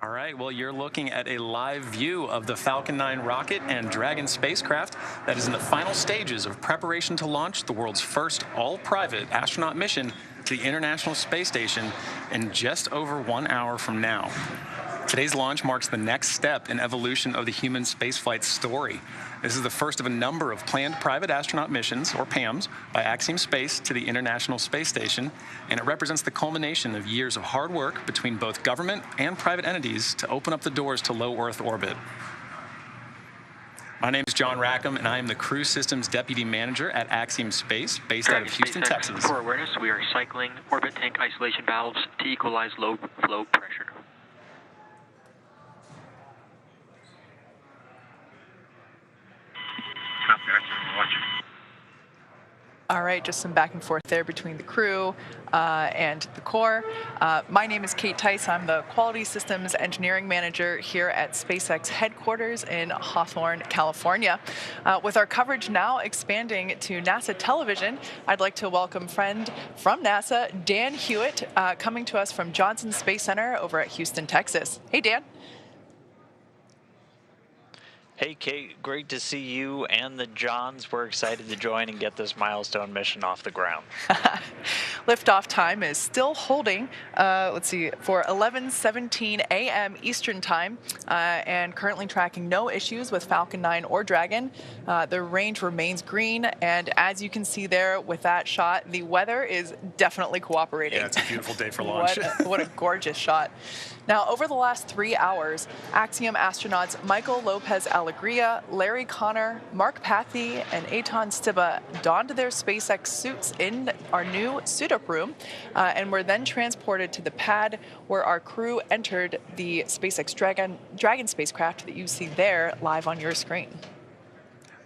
All right, well, you're looking at a live view of the Falcon 9 rocket and Dragon spacecraft that is in the final stages of preparation to launch the world's first all-private astronaut mission to the International Space Station in just over 1 hour from now. Today's launch marks the next step in evolution of the human spaceflight story. This is the first of a number of planned private astronaut missions, or PAMs, by Axiom Space to the International Space Station, and it represents the culmination of years of hard work between both government and private entities to open up the doors to low Earth orbit. My name is John Rackham, and I am the Crew Systems Deputy Manager at Axiom Space, based out of Houston, Texas. For awareness, we are cycling orbit tank isolation valves to equalize low flow pressure. All right, just some back and forth there between the crew and the core. My name is Kate Tice. I'm the Quality Systems Engineering Manager here at SpaceX headquarters in Hawthorne, California. With our coverage now expanding to NASA television, I'd like to welcome friend from NASA, Dan Hewitt, coming to us from Johnson Space Center over at Houston, Texas. Hey, Dan. Hey, Kate, great to see you and the Johns. We're excited to join and get this milestone mission off the ground. Liftoff time is still holding, let's see, for 11:17 a.m. Eastern Time, and currently tracking no issues with Falcon 9 or Dragon. The range remains green, and as you can see there with that shot, the weather is definitely cooperating. Yeah, it's a beautiful day for launch. What a gorgeous shot. Now, over the last 3 hours, Axiom astronauts Michael Lopez-Alegria, Larry Connor, Mark Pathy, and Eytan Stibbe donned their SpaceX suits in our new suit-up room and were then transported to the pad where our crew entered the SpaceX Dragon spacecraft that you see there live on your screen.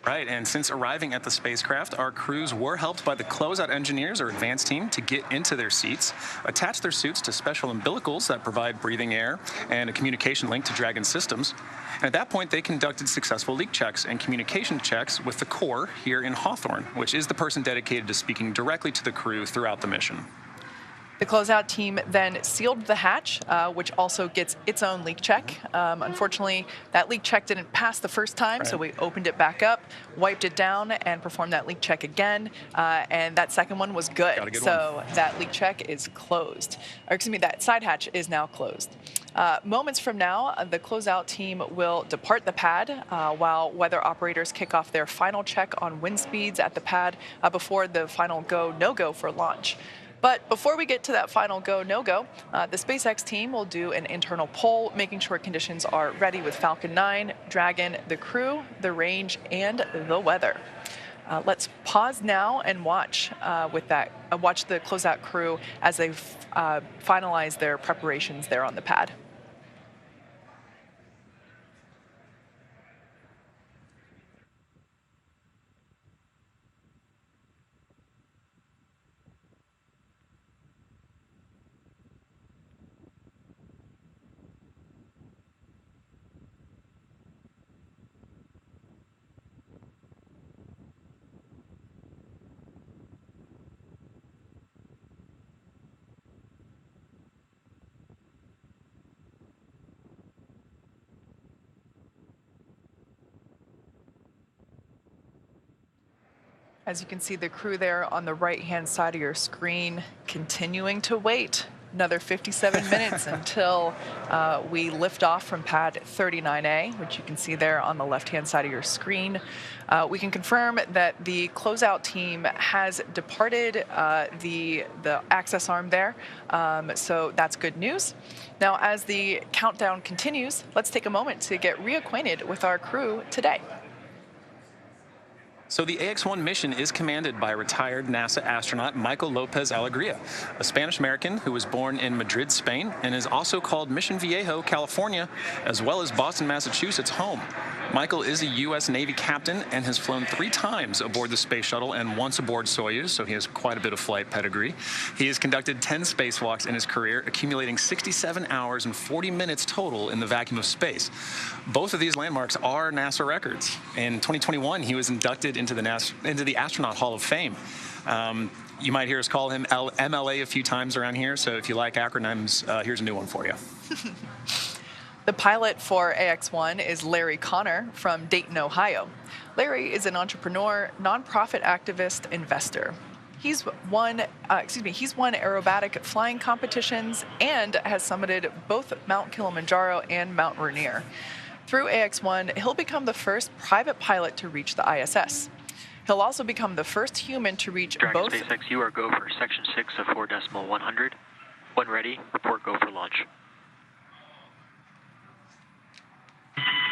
Right, and since arriving at the spacecraft, our crews were helped by the closeout engineers or advanced team to get into their seats, attach their suits to special umbilicals that provide breathing air and a communication link to Dragon systems. And at that point, they conducted successful leak checks and communication checks with the core here in Hawthorne, which is the person dedicated to speaking directly to the crew throughout the mission. The closeout team then sealed the hatch, which also gets its own leak check. Unfortunately, that leak check didn't pass the first time, so we opened it back up, wiped it down, and performed that leak check again. And that second one was good. So that leak check is closed. Or excuse me, that side hatch is now closed. Moments from now, the closeout team will depart the pad while weather operators kick off their final check on wind speeds at the pad before the final go, no-go for launch. But before we get to that final go, no-go, the SpaceX team will do an internal poll, making sure conditions are ready with Falcon 9, Dragon, the crew, the range, and the weather. Let's pause now and watch watch the closeout crew as they finalize their preparations there on the pad. As you can see, the crew there on the right-hand side of your screen continuing to wait another 57 minutes until we lift off from pad 39A, which you can see there on the left-hand side of your screen. We can confirm that the closeout team has departed the access arm there, so that's good news. Now, as the countdown continues, let's take a moment to get reacquainted with our crew today. So the AX-1 mission is commanded by retired NASA astronaut Michael Lopez-Alegria, a Spanish-American who was born in Madrid, Spain, and is also called Mission Viejo, California, as well as Boston, Massachusetts home. Michael is a U.S. Navy captain and has flown 3 times aboard the space shuttle and once aboard Soyuz, so he has quite a bit of flight pedigree. He has conducted 10 spacewalks in his career, accumulating 67 hours and 40 minutes total in the vacuum of space. Both of these landmarks are NASA records. In 2021, he was inducted into the Astronaut Hall of Fame. You might hear us call him MLA a few times around here, so if you like acronyms, here's a new one for you. The pilot for AX-1 is Larry Connor from Dayton, Ohio. Larry is an entrepreneur, nonprofit activist, investor. He's won aerobatic flying competitions and has summited both Mount Kilimanjaro and Mount Rainier. Through AX-1, he'll become the first private pilot to reach the ISS. He'll also become the first human to reach both... SpaceX, you are go for section 6 of 4.100. When ready, report go for launch.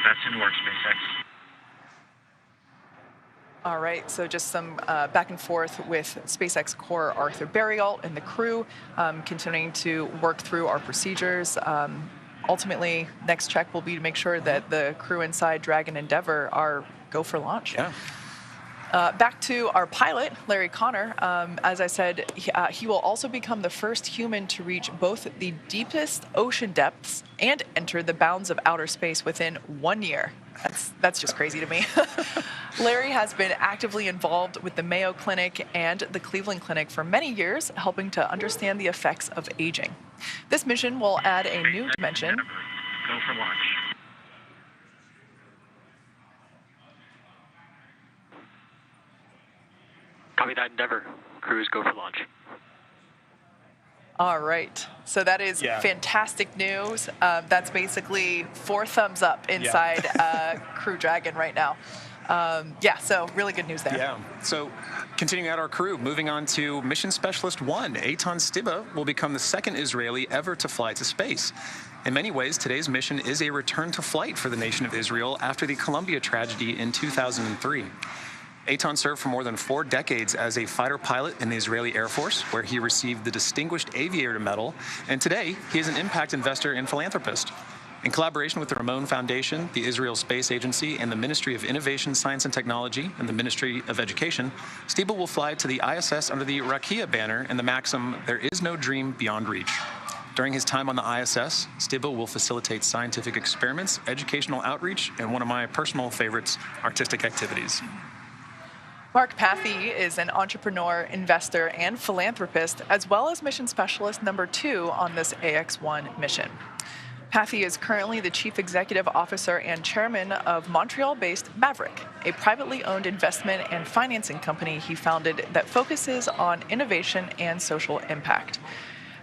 That's in work, SpaceX. All right, so just some back and forth with SpaceX core Arthur Burial and the crew, continuing to work through our procedures. Ultimately, next check will be to make sure that the crew inside Dragon Endeavour are go for launch. Yeah. Back to our pilot, Larry Connor. As I said, he will also become the first human to reach both the deepest ocean depths and enter the bounds of outer space within 1 year. That's just crazy to me. Larry has been actively involved with the Mayo Clinic and the Cleveland Clinic for many years, helping to understand the effects of aging. This mission will add a new dimension. Go for launch. Copy that, Endeavour. Crews go for launch. All right. So that is fantastic news. That's basically 4 thumbs up inside Crew Dragon right now. So really good news there. Yeah. So continuing out our crew, moving on to Mission Specialist 1, Eytan Stibbe will become the second Israeli ever to fly to space. In many ways, today's mission is a return to flight for the nation of Israel after the Columbia tragedy in 2003. Eytan served for more than 4 decades as a fighter pilot in the Israeli Air Force, where he received the Distinguished Aviator Medal, and today he is an impact investor and philanthropist. In collaboration with the Ramon Foundation, the Israel Space Agency, and the Ministry of Innovation, Science and Technology, and the Ministry of Education, Stibbe will fly to the ISS under the Rakia banner and the maxim, "There is no dream beyond reach." During his time on the ISS, Stibbe will facilitate scientific experiments, educational outreach, and one of my personal favorites, artistic activities. Mark Pathy is an entrepreneur, investor, and philanthropist, as well as mission specialist number 2 on this AX-1 mission. Pathy is currently the chief executive officer and chairman of Montreal-based Maverick, a privately owned investment and financing company he founded that focuses on innovation and social impact.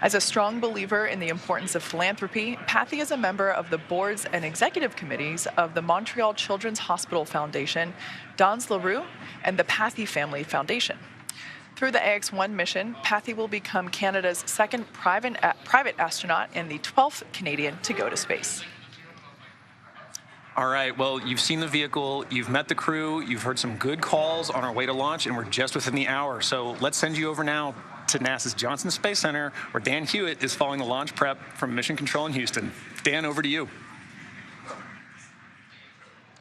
As a strong believer in the importance of philanthropy, Pathy is a member of the boards and executive committees of the Montreal Children's Hospital Foundation, Dans LaRue, and the Pathy Family Foundation. Through the AX-1 mission, Pathy will become Canada's second private astronaut and the 12th Canadian to go to space. All right, well, you've seen the vehicle, you've met the crew, you've heard some good calls on our way to launch, and we're just within the hour. So let's send you over now to NASA's Johnson Space Center, where Dan Hewitt is following the launch prep from Mission Control in Houston. Dan, over to you.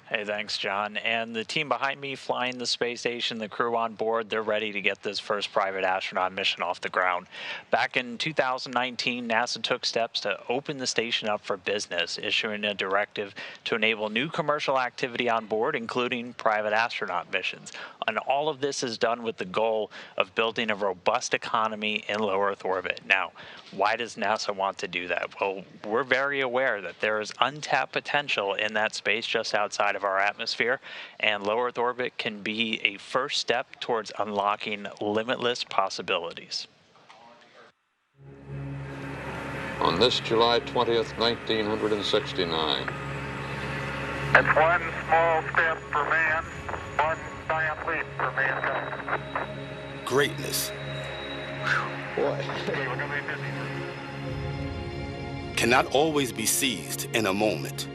Hey, thanks, John. And the team behind me flying the space station, the crew on board, they're ready to get this first private astronaut mission off the ground. Back in 2019, NASA took steps to open the station up for business, issuing a directive to enable new commercial activity on board, including private astronaut missions. And all of this is done with the goal of building a robust economy in low Earth orbit. Now, why does NASA want to do that? Well, we're very aware that there is untapped potential in that space just outside of our atmosphere, and low Earth orbit can be a first step towards unlocking limitless possibilities. On this July 20th, 1969. It's one small step for man, one giant leap for mankind. Greatness Boy. Okay, we're gonna be busy. cannot always be seized in a moment.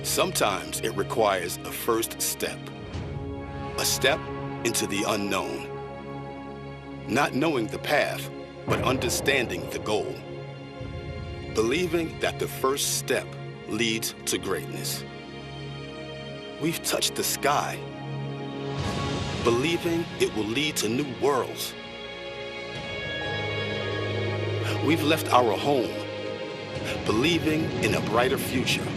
Sometimes it requires a first step, a step into the unknown. Not knowing the path, but understanding the goal. Believing that the first step leads to greatness. We've touched the sky, believing it will lead to new worlds. We've left our home, believing in a brighter future.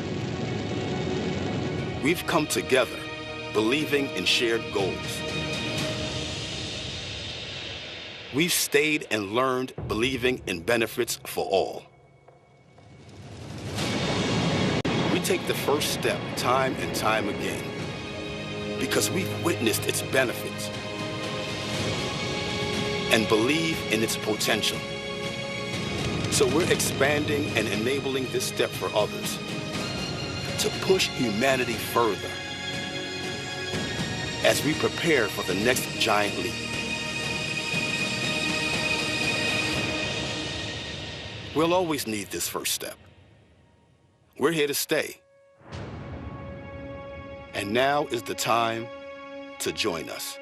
We've come together, believing in shared goals. We've stayed and learned, believing in benefits for all. take the first step time and time again because we've witnessed its benefits and believe in its potential. So we're expanding and enabling this step for others to push humanity further as we prepare for the next giant leap. We'll always need this first step. We're here to stay. And now is the time to join us.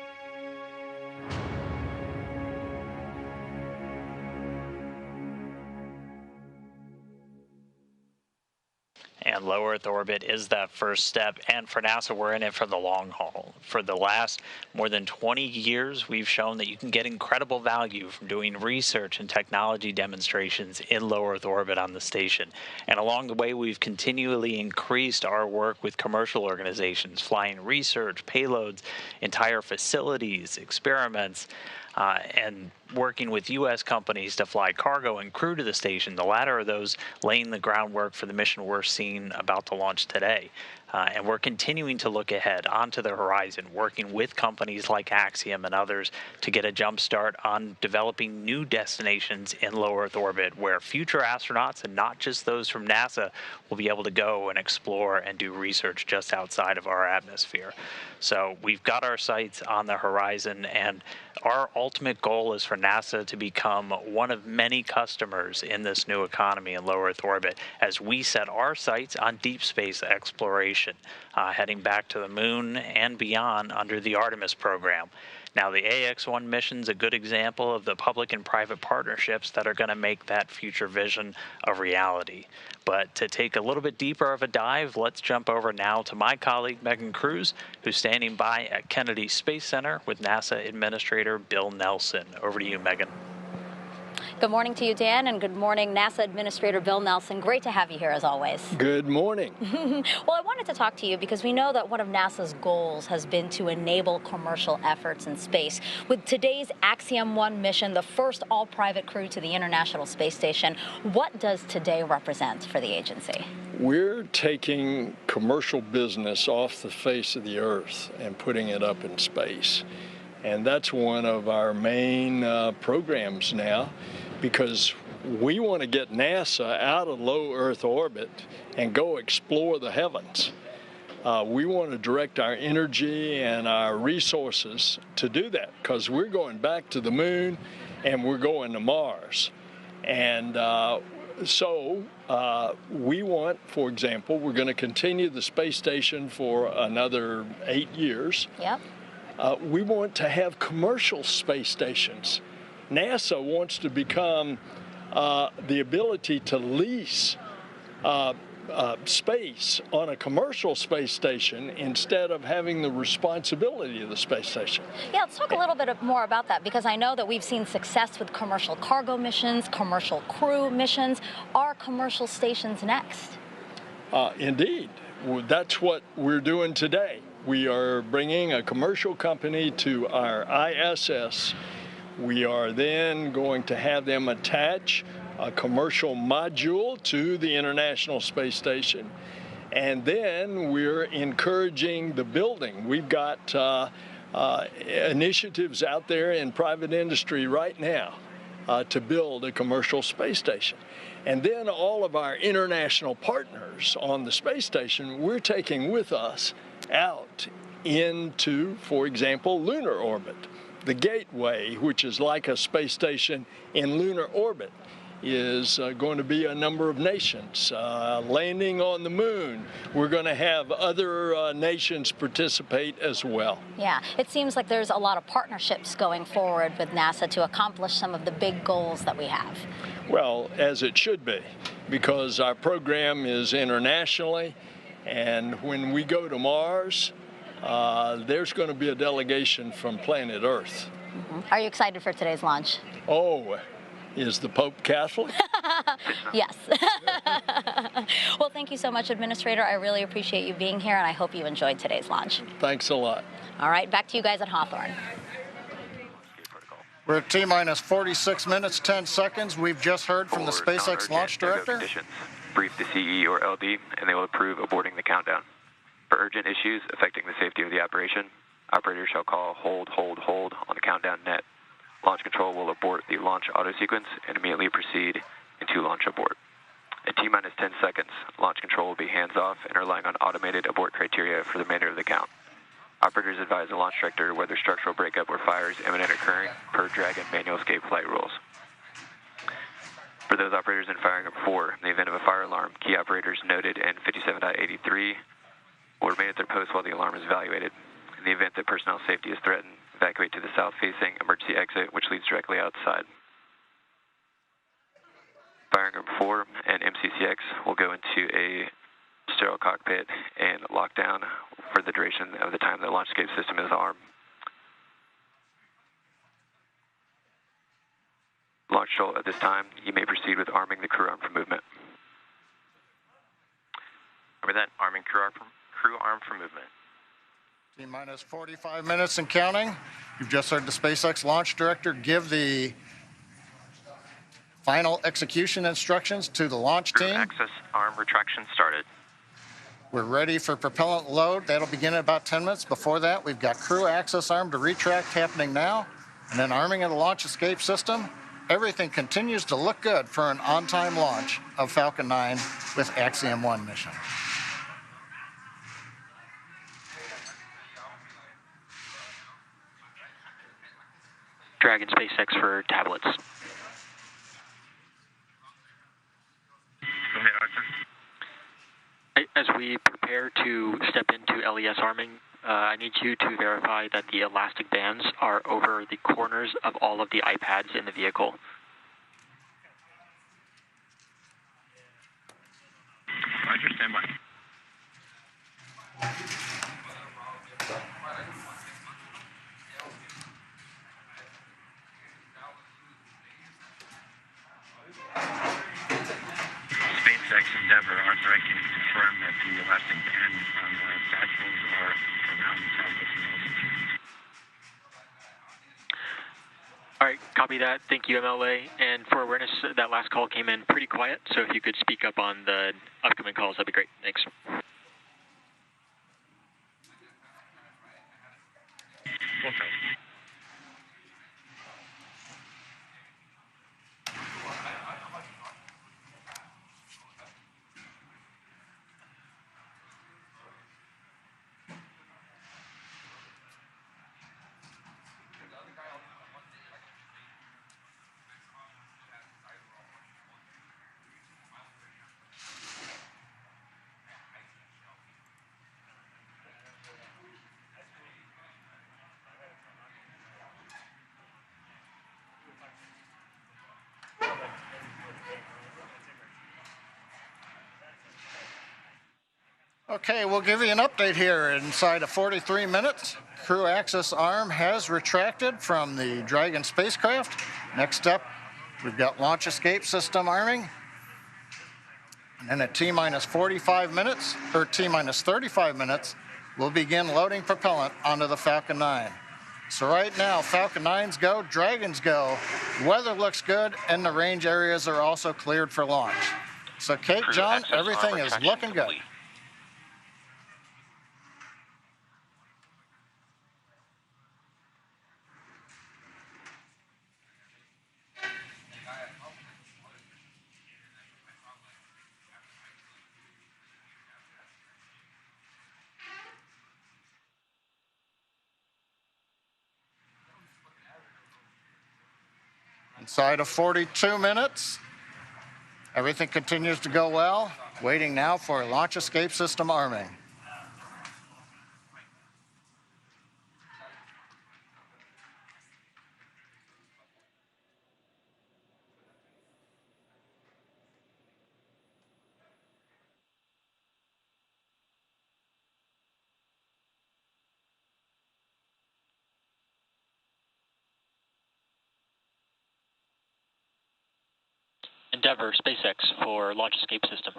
And low Earth orbit is that first step. And for NASA, we're in it for the long haul. For the last more than 20 years, we've shown that you can get incredible value from doing research and technology demonstrations in low Earth orbit on the station. And along the way, we've continually increased our work with commercial organizations, flying research, payloads, entire facilities, experiments, and working with U.S. companies to fly cargo and crew to the station, the latter of those laying the groundwork for the mission we're seeing about to launch today. And we're continuing to look ahead onto the horizon, working with companies like Axiom and others to get a jump start on developing new destinations in low Earth orbit where future astronauts, and not just those from NASA, will be able to go and explore and do research just outside of our atmosphere. So we've got our sights on the horizon, and our ultimate goal is for NASA to become one of many customers in this new economy in low Earth orbit as we set our sights on deep space exploration, heading back to the moon and beyond under the Artemis program. Now, the AX-1 mission is a good example of the public and private partnerships that are going to make that future vision a reality. But to take a little bit deeper of a dive, let's jump over now to my colleague, Megan Cruz, who's standing by at Kennedy Space Center with NASA Administrator Bill Nelson. Over to you, Megan. Good morning to you, Dan, and good morning, NASA Administrator Bill Nelson. Great to have you here, as always. Good morning. Well, I wanted to talk to you because we know that one of NASA's goals has been to enable commercial efforts in space. With today's Axiom 1 mission, the first all-private crew to the International Space Station, what does today represent for the agency? We're taking commercial business off the face of the Earth and putting it up in space. And that's one of our main programs now, because we want to get NASA out of low Earth orbit and go explore the heavens. We want to direct our energy and our resources to do that, because we're going back to the moon and we're going to Mars. And so we want, for example, we're going to continue the space station for another 8 years. Yep. We want to have commercial space stations. NASA wants to become the ability to lease space on a commercial space station instead of having the responsibility of the space station. Yeah, let's talk a little bit more about that, because I know that we've seen success with commercial cargo missions, commercial crew missions. Are commercial stations next? Indeed. That's what we're doing today. We are bringing a commercial company to our ISS. We are then going to have them attach a commercial module to the International Space Station. And then we're encouraging the building. We've got initiatives out there in private industry right now to build a commercial space station. And then all of our international partners on the space station, we're taking with us out into, for example, lunar orbit. The Gateway, which is like a space station in lunar orbit, is going to be a number of nations landing on the moon. We're going to have other nations participate as well. Yeah, it seems like there's a lot of partnerships going forward with NASA to accomplish some of the big goals that we have. Well, as it should be, because our program is internationally, and when we go to Mars, there's going to be a delegation from planet Earth. Mm-hmm. Are you excited for today's launch? Oh, is the Pope Catholic? Yes. Well, thank you so much, Administrator. I really appreciate you being here, and I hope you enjoyed today's launch. Thanks a lot. All right, back to you guys at Hawthorne. We're at T-minus 46 minutes, 10 seconds. We've just heard from the SpaceX launch director. Conditions, brief the CE or LD, and they will approve aborting the countdown. For urgent issues affecting the safety of the operation, operators shall call hold, hold, hold on the countdown net. Launch control will abort the launch auto sequence and immediately proceed into launch abort. At T-minus 10 seconds, launch control will be hands-off and relying on automated abort criteria for the remainder of the count. Operators advise the launch director whether structural breakup or fire is imminent occurring per Dragon manual escape flight rules. For those operators in firing up 4, in the event of a fire alarm, key operators noted in 57.83 will remain at their post while the alarm is evaluated. In the event that personnel safety is threatened, evacuate to the south-facing emergency exit, which leads directly outside. Firing up 4 and MCCX will go into a sterile cockpit and lock down for the duration of the time the launch escape system is armed. Launch control at this time, you may proceed with arming the crew arm for movement. Over that, arming crew arm for movement. T-minus 45 minutes and counting. You've just heard the SpaceX launch director give the final execution instructions to the launch team. Access arm retraction started. We're ready for propellant load. That'll begin in about 10 minutes. Before that, we've got crew access arm to retract happening now, and then arming of the launch escape system. Everything continues to look good for an on-time launch of Falcon 9 with Axiom 1 mission. Dragon SpaceX for tablets. Go ahead, Arthur. As we prepare to step into LES arming, I need you to verify that the elastic bands are over the corners of all of the iPads in the vehicle. Roger, stand by. SpaceX Endeavor, Arthur, I can confirm that the elastic band on the satchels are around the tablets and altitudes. All right, copy that. Thank you, MLA. And for awareness, that last call came in pretty quiet, so if you could speak up on the upcoming calls, that'd be great. Thanks. Okay. Okay, we'll give you an update here. Inside of 43 minutes, crew access arm has retracted from the Dragon spacecraft. Next up, we've got launch escape system arming. And then at T-minus 45 minutes, or T-minus 35 minutes, we'll begin loading propellant onto the Falcon 9. So right now, Falcon 9s go, Dragons go. Weather looks good, and the range areas are also cleared for launch. So Kate, John, everything is looking good. Inside of 42 minutes, everything continues to go well. Waiting now for launch escape system arming. Endeavor, SpaceX for launch escape system.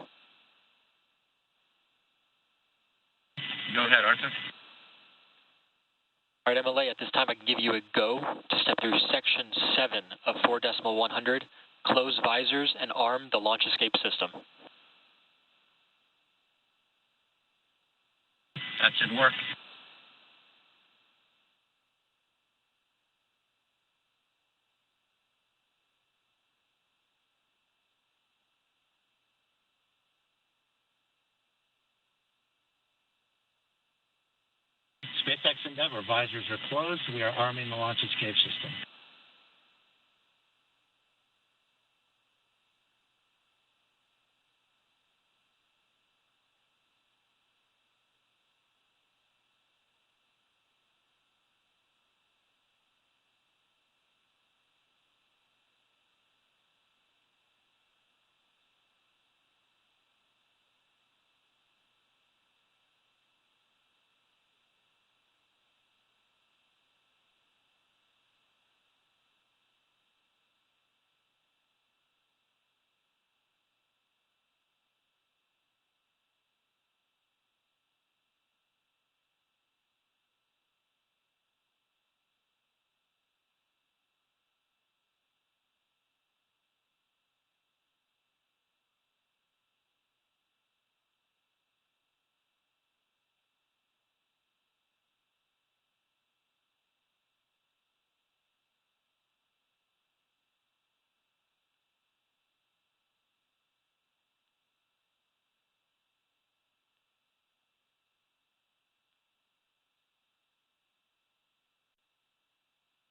Go ahead, Arthur. All right, MLA, at this time I can give you a go to step through Section 7 of 4.100, close visors and arm the launch escape system. That should work. SpaceX Endeavour visors are closed. We are arming the launch escape system.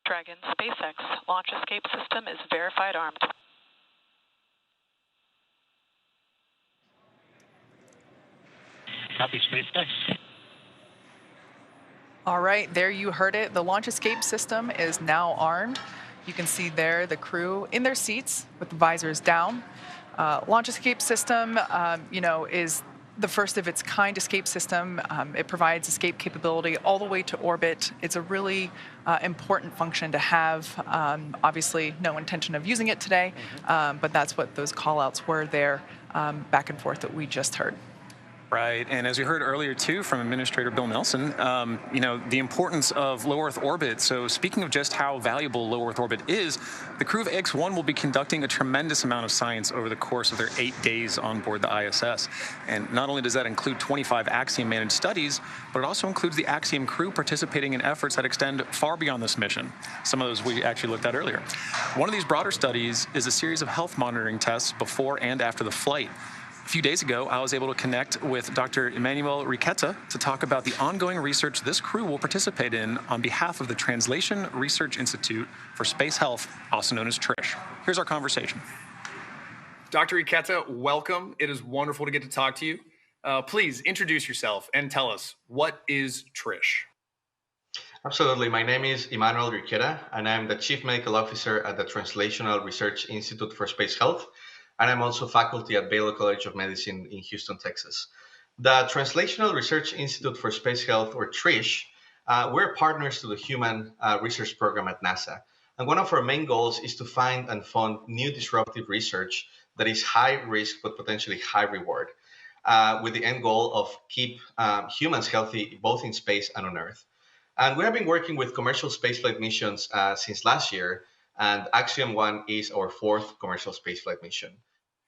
Dragon, SpaceX, launch escape system is verified armed. Copy, SpaceX. All right, there you heard it. The launch escape system is now armed. You can see there the crew in their seats with the visors down. Launch escape system, is the first of its kind escape system. It provides escape capability all the way to orbit. It's a really important function to have. Obviously, no intention of using it today, but that's what those call-outs were there back and forth that we just heard. Right, and as we heard earlier too from Administrator Bill Nelson, the importance of low Earth orbit. So speaking of just how valuable low Earth orbit is, the crew of X-1 will be conducting a tremendous amount of science over the course of their 8 days on board the ISS. And not only does that include 25 Axiom managed studies, but it also includes the Axiom crew participating in efforts that extend far beyond this mission. Some of those we actually looked at earlier. One of these broader studies is a series of health monitoring tests before and after the flight. A few days ago, I was able to connect with Dr. Emmanuel Riquetta to talk about the ongoing research this crew will participate in on behalf of the Translation Research Institute for Space Health, also known as TRISH. Here's our conversation. Dr. Riquetta, welcome. It is wonderful to get to talk to you. Please introduce yourself and tell us, what is TRISH? Absolutely. My name is Emmanuel Riquetta, and I'm the Chief Medical Officer at the Translational Research Institute for Space Health. And I'm also faculty at Baylor College of Medicine in Houston, Texas. The Translational Research Institute for Space Health, or TRISH, we're partners to the Human Research Program at NASA. And one of our main goals is to find and fund new disruptive research that is high risk but potentially high reward, with the end goal of keep humans healthy both in space and on Earth. And we have been working with commercial spaceflight missions since last year, and Axiom 1 is our 4th commercial spaceflight mission.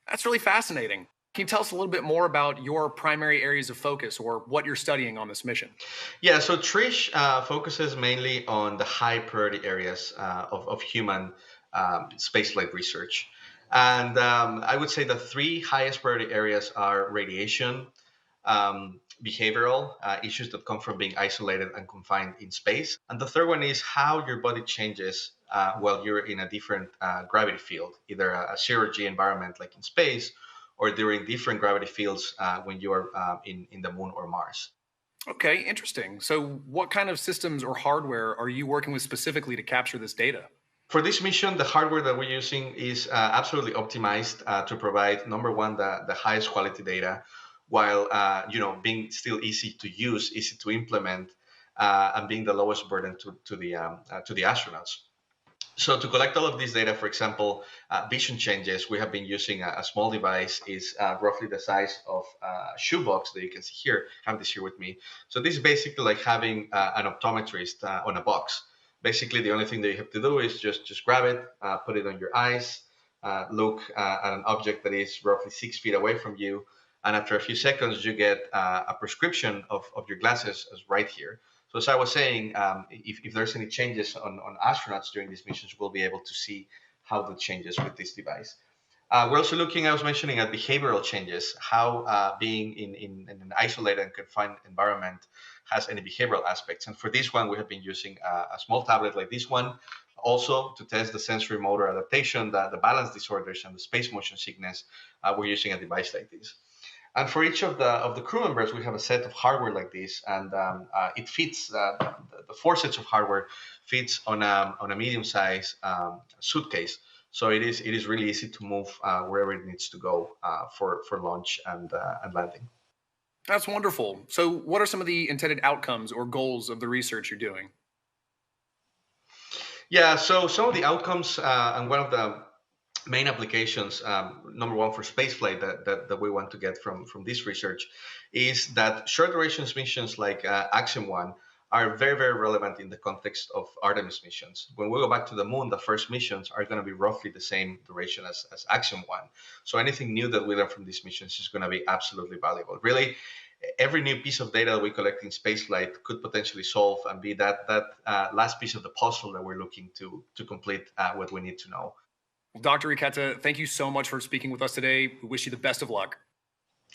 That's really fascinating. Can you tell us a little bit more about your primary areas of focus or what you're studying on this mission? Yeah, so TRISH focuses mainly on the high priority areas of human spaceflight research. And I would say the 3 highest priority areas are radiation, behavioral issues that come from being isolated and confined in space. And the third one is how your body changes while you're in a different gravity field, either a zero-G environment like in space, or during different gravity fields when you are in the moon or Mars. Okay, interesting. So what kind of systems or hardware are you working with specifically to capture this data? For this mission, the hardware that we're using is absolutely optimized to provide, number one, the highest quality data, while being still easy to use, easy to implement, and being the lowest burden to the astronauts. So to collect all of this data, for example, vision changes, we have been using a small device, is roughly the size of a shoebox that you can see here. I have this here with me. So this is basically like having an optometrist on a box. Basically, the only thing that you have to do is just grab it, put it on your eyes, look at an object that is roughly 6 feet away from you, and after a few seconds, you get a prescription of your glasses as right here. So as I was saying, if there's any changes on astronauts during these missions, we'll be able to see how that changes with this device. We're also looking, I was mentioning, at behavioral changes, how being in an isolated and confined environment has any behavioral aspects. And for this one, we have been using a small tablet like this one, also to test the sensory motor adaptation, the balance disorders, and the space motion sickness. We're using a device like this. And for each of the crew members, we have a set of hardware like this, and it fits. The 4 sets of hardware fits on a medium-sized suitcase. So it is really easy to move wherever it needs to go for launch and landing. That's wonderful. So what are some of the intended outcomes or goals of the research you're doing? Yeah, so some of the outcomes and one of the main applications, number one for spaceflight that we want to get from this research is that short duration missions like Axiom 1 are very, very relevant in the context of Artemis missions. When we go back to the moon, the first missions are going to be roughly the same duration as Axiom 1. So anything new that we learn from these missions is going to be absolutely valuable. Really, every new piece of data that we collect in spaceflight could potentially solve and be that last piece of the puzzle that we're looking to complete what we need to know. Well, Dr. Riquetta, thank you so much for speaking with us today. We wish you the best of luck.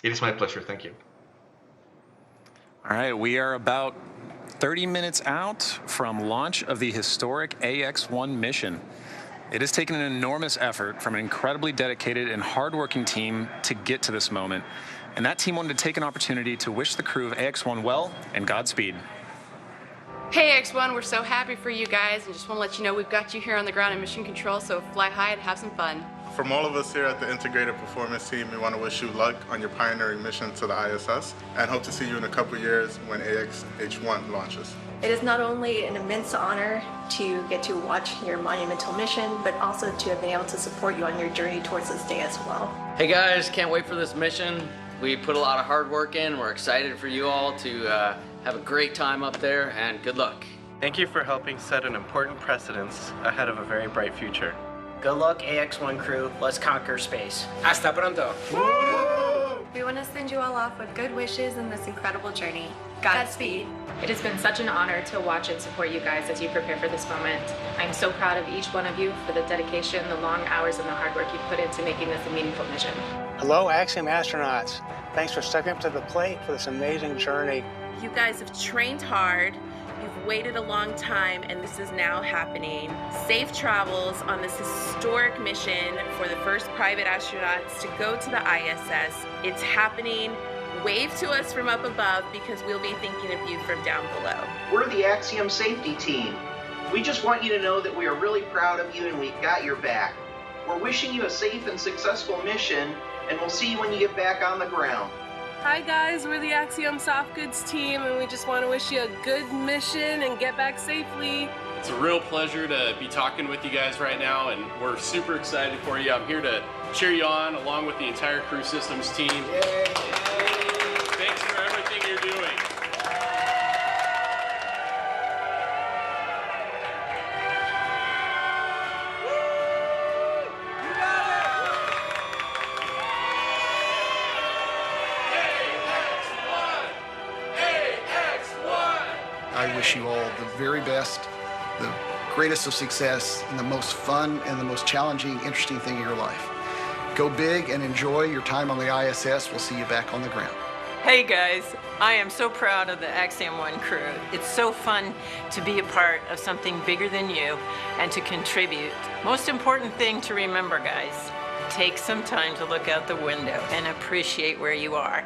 It is my pleasure. Thank you. All right, we are about 30 minutes out from launch of the historic AX-1 mission. It has taken an enormous effort from an incredibly dedicated and hardworking team to get to this moment. And that team wanted to take an opportunity to wish the crew of AX-1 well and Godspeed. Hey X1, we're so happy for you guys and just want to let you know we've got you here on the ground in mission control, so fly high and have some fun. From all of us here at the Integrated Performance Team, we want to wish you luck on your pioneering mission to the ISS and hope to see you in a couple years when AX-H1 launches. It is not only an immense honor to get to watch your monumental mission, but also to have been able to support you on your journey towards this day as well. Hey guys, can't wait for this mission. We put a lot of hard work in. We're excited for you all to have a great time up there, and good luck. Thank you for helping set an important precedence ahead of a very bright future. Good luck, AX-1 crew. Let's conquer space. Hasta pronto. We want to send you all off with good wishes in this incredible journey. Godspeed. It has been such an honor to watch and support you guys as you prepare for this moment. I'm so proud of each one of you for the dedication, the long hours, and the hard work you put into making this a meaningful mission. Hello, Axiom astronauts. Thanks for stepping up to the plate for this amazing journey. You guys have trained hard, you've waited a long time, and this is now happening. Safe travels on this historic mission for the first private astronauts to go to the ISS. It's happening. Wave to us from up above because we'll be thinking of you from down below. We're the Axiom safety team. We just want you to know that we are really proud of you and we've got your back. We're wishing you a safe and successful mission, and we'll see you when you get back on the ground. Hi guys, we're the Axiom Soft Goods team, and we just want to wish you a good mission and get back safely. It's a real pleasure to be talking with you guys right now, and we're super excited for you. I'm here to cheer you on along with the entire Crew Systems team. Yay. Thanks for everything you're doing. I wish you all the very best, the greatest of success, and the most fun and the most challenging, interesting thing in your life. Go big and enjoy your time on the ISS. We'll see you back on the ground. Hey guys, I am so proud of the Axiom 1 crew. It's so fun to be a part of something bigger than you and to contribute. Most important thing to remember, guys, take some time to look out the window and appreciate where you are.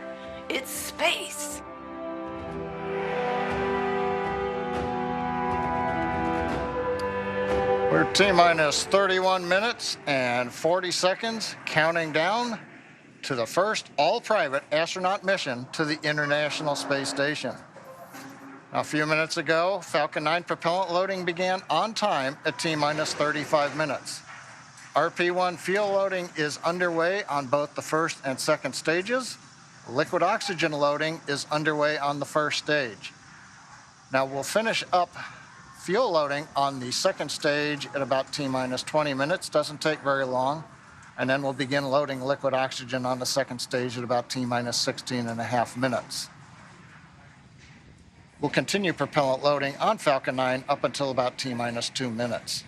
It's space. We're T-minus 31 minutes and 40 seconds, counting down to the first all-private astronaut mission to the International Space Station. Now, a few minutes ago, Falcon 9 propellant loading began on time at T-minus 35 minutes. RP-1 fuel loading is underway on both the first and second stages. Liquid oxygen loading is underway on the first stage. Now, we'll finish up fuel loading on the second stage at about T-minus 20 minutes. Doesn't take very long. And then we'll begin loading liquid oxygen on the second stage at about T-minus 16.5 minutes. We'll continue propellant loading on Falcon 9 up until about T-minus 2 minutes.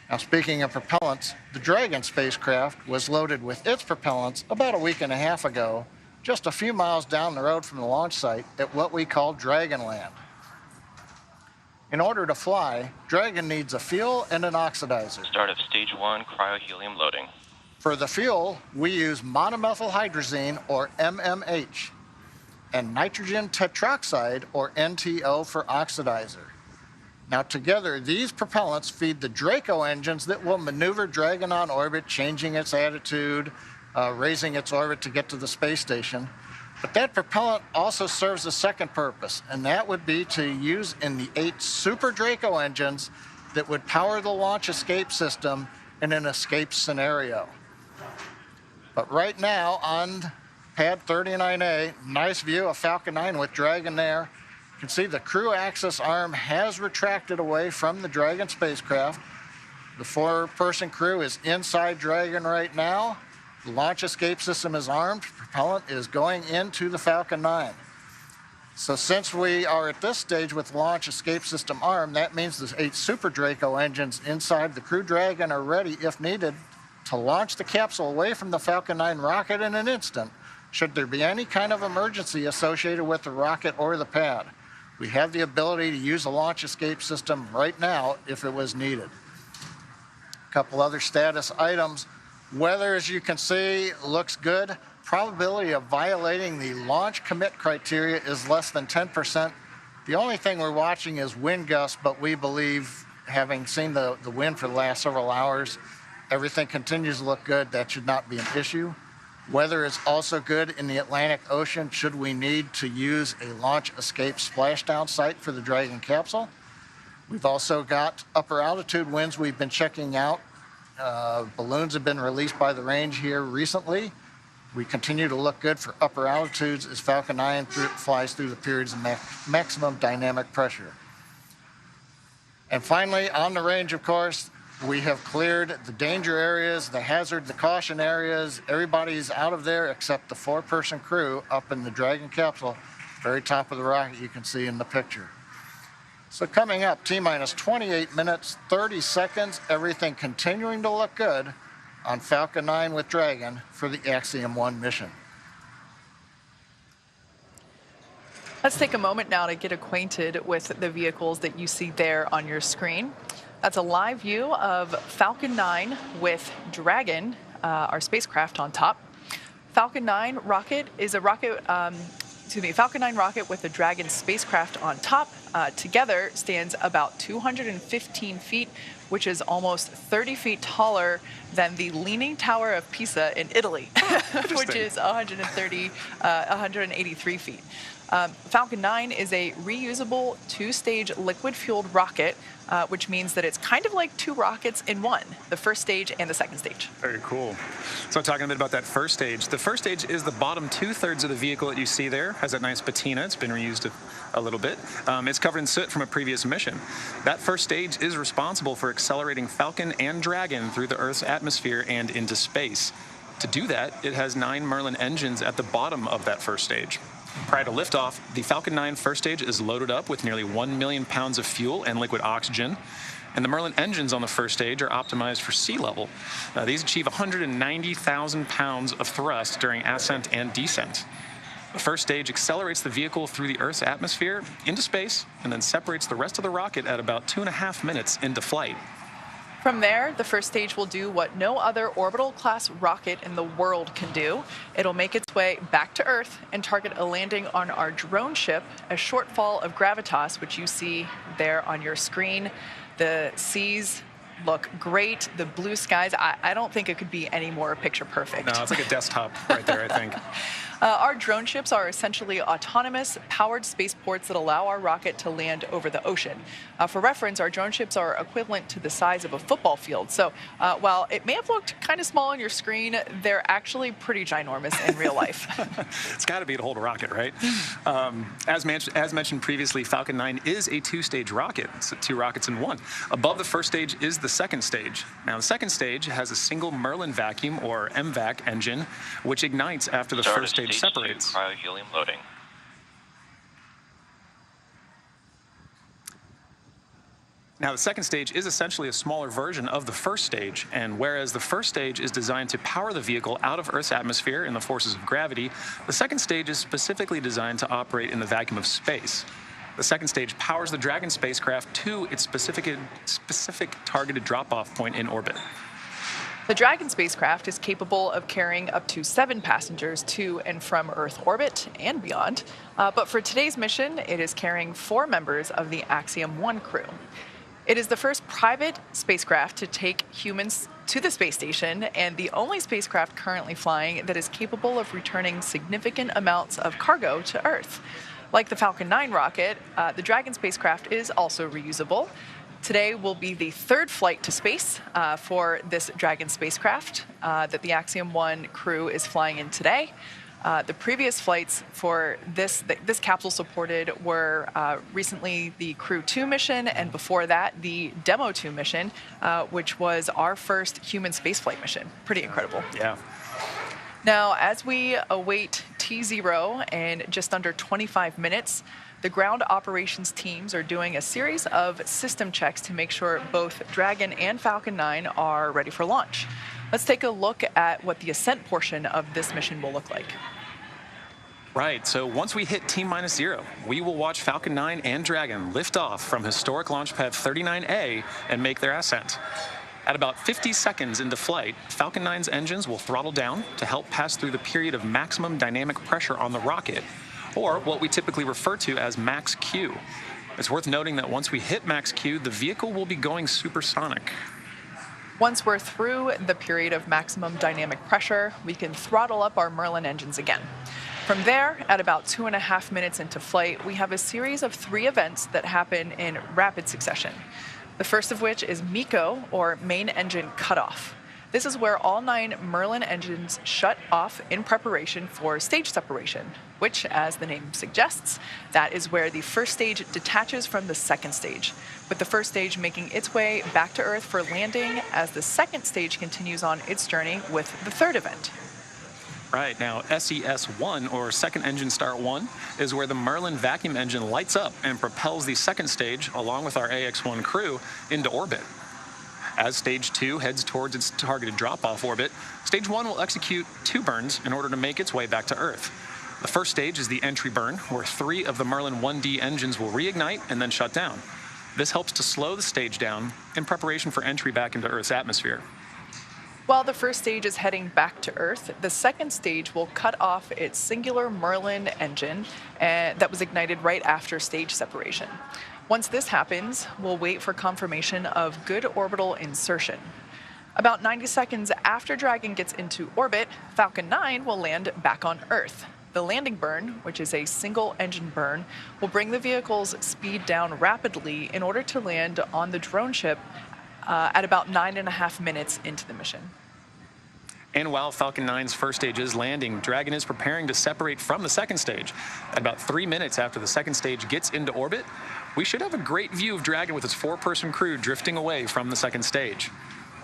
Now, speaking of propellants, the Dragon spacecraft was loaded with its propellants about a week and a half ago, just a few miles down the road from the launch site at what we call Dragonland. In order to fly, Dragon needs a fuel and an oxidizer. Start of stage 1 cryohelium loading. For the fuel, we use monomethylhydrazine, or MMH, and nitrogen tetroxide, or NTO, for oxidizer. Now, together, these propellants feed the Draco engines that will maneuver Dragon on orbit, changing its attitude, raising its orbit to get to the space station. But that propellant also serves a second purpose, and that would be to use in the 8 Super Draco engines that would power the launch escape system in an escape scenario. But right now on pad 39A, nice view of Falcon 9 with Dragon there. You can see the crew axis arm has retracted away from the Dragon spacecraft. The 4-person crew is inside Dragon right now. The launch escape system is armed. Propellant is going into the Falcon 9. So since we are at this stage with the launch escape system armed, that means the 8 Super Draco engines inside the Crew Dragon are ready, if needed, to launch the capsule away from the Falcon 9 rocket in an instant, should there be any kind of emergency associated with the rocket or the pad. We have the ability to use a launch escape system right now if it was needed. A couple other status items. Weather, as you can see, looks good. Probability of violating the launch commit criteria is less than 10%. The only thing we're watching is wind gusts, but we believe, having seen the wind for the last several hours, everything continues to look good. That should not be an issue. Weather is also good in the Atlantic Ocean should we need to use a launch escape splashdown site for the Dragon capsule. We've also got upper altitude winds we've been checking out. Balloons have been released by the range here recently. We continue to look good for upper altitudes as Falcon 9 flies through the periods of maximum dynamic pressure. And finally, on the range, of course, we have cleared the danger areas, the hazard, the caution areas. Everybody's out of there except the 4-person crew up in the Dragon capsule, very top of the rocket you can see in the picture. So coming up, T-minus 28 minutes, 30 seconds, everything continuing to look good on Falcon 9 with Dragon for the Axiom 1 mission. Let's take a moment now to get acquainted with the vehicles that you see there on your screen. That's a live view of Falcon 9 with Dragon, our spacecraft on top. Falcon 9 rocket is a rocket, Falcon 9 rocket with the Dragon spacecraft on top together stands about 215 feet, which is almost 30 feet taller than the Leaning Tower of Pisa in Italy, which is 183 feet. Falcon 9 is a reusable 2-stage liquid-fueled rocket, which means that it's kind of like 2 rockets in one, the first stage and the second stage. Very cool. So talking a bit about that first stage. The first stage is the bottom 2/3 of the vehicle that you see there. Has that nice patina. It's been reused a little bit. It's covered in soot from a previous mission. That first stage is responsible for accelerating Falcon and Dragon through the Earth's atmosphere and into space. To do that, it has 9 Merlin engines at the bottom of that first stage. Prior to liftoff, the Falcon 9 first stage is loaded up with nearly 1 million pounds of fuel and liquid oxygen. And the Merlin engines on the first stage are optimized for sea level. These achieve 190,000 pounds of thrust during ascent and descent. The first stage accelerates the vehicle through the Earth's atmosphere into space and then separates the rest of the rocket at about 2.5 minutes into flight. From there, the first stage will do what no other orbital-class rocket in the world can do. It'll make its way back to Earth and target a landing on our drone ship, a shortfall of gravitas, which you see there on your screen. The seas look great. The blue skies, I don't think it could be any more picture perfect. No, it's like a desktop right there, I think. Our drone ships are essentially autonomous, powered spaceports that allow our rocket to land over the ocean. For reference, our drone ships are equivalent to the size of a football field. So while it may have looked kind of small on your screen, they're actually pretty ginormous in real life. It's got to be to hold a rocket, right? As mentioned previously, Falcon 9 is a two-stage rocket. It's 2 rockets in 1. Above the first stage is the second stage. Now, the second stage has a single Merlin vacuum, or MVAC, engine, which ignites after the first stage separates. Cryo-helium loading. Now, the second stage is essentially a smaller version of the first stage, and whereas the first stage is designed to power the vehicle out of Earth's atmosphere in the forces of gravity, the second stage is specifically designed to operate in the vacuum of space. The second stage powers the Dragon spacecraft to its specific targeted drop-off point in orbit. The Dragon spacecraft is capable of carrying up to 7 passengers to and from Earth orbit and beyond. But for today's mission, it is carrying 4 members of the Axiom Ax-1 crew. It is the first private spacecraft to take humans to the space station and the only spacecraft currently flying that is capable of returning significant amounts of cargo to Earth. Like the Falcon 9 rocket, the Dragon spacecraft is also reusable. Today will be the 3rd flight to space for this Dragon spacecraft that the Axiom Ax-1 crew is flying in today. The previous flights for this capsule supported were recently the Crew 2 mission, and before that, the Demo 2 mission, which was our first human spaceflight mission. Pretty incredible. Yeah. Now, as we await T0 in just under 25 minutes, the ground operations teams are doing a series of system checks to make sure both Dragon and Falcon 9 are ready for launch. Let's take a look at what the ascent portion of this mission will look like. Right, so once we hit T-0, we will watch Falcon 9 and Dragon lift off from historic launch pad 39A and make their ascent. At about 50 seconds into flight, Falcon 9's engines will throttle down to help pass through the period of maximum dynamic pressure on the rocket, or what we typically refer to as max Q. It's worth noting that once we hit max Q, the vehicle will be going supersonic. Once we're through the period of maximum dynamic pressure, we can throttle up our Merlin engines again. From there, at about 2.5 minutes into flight, we have a series of 3 events that happen in rapid succession. The first of which is MECO, or main engine cutoff. This is where all 9 Merlin engines shut off in preparation for stage separation, which, as the name suggests, that is where the first stage detaches from the second stage, with the first stage making its way back to Earth for landing as the second stage continues on its journey with the 3rd event. Right, now SES-1, or second engine start 1, is where the Merlin vacuum engine lights up and propels the second stage, along with our AX-1 crew, into orbit. As stage 2 heads towards its targeted drop-off orbit, stage 1 will execute 2 burns in order to make its way back to Earth. The first stage is the entry burn, where 3 of the Merlin 1D engines will reignite and then shut down. This helps to slow the stage down in preparation for entry back into Earth's atmosphere. While the first stage is heading back to Earth, the second stage will cut off its singular Merlin engine that was ignited right after stage separation. Once this happens, we'll wait for confirmation of good orbital insertion. About 90 seconds after Dragon gets into orbit, Falcon 9 will land back on Earth. The landing burn, which is a single engine burn, will bring the vehicle's speed down rapidly in order to land on the drone ship at about 9.5 minutes into the mission. And while Falcon 9's first stage is landing, Dragon is preparing to separate from the second stage. At about 3 minutes after the second stage gets into orbit, we should have a great view of Dragon with its 4-person crew drifting away from the second stage.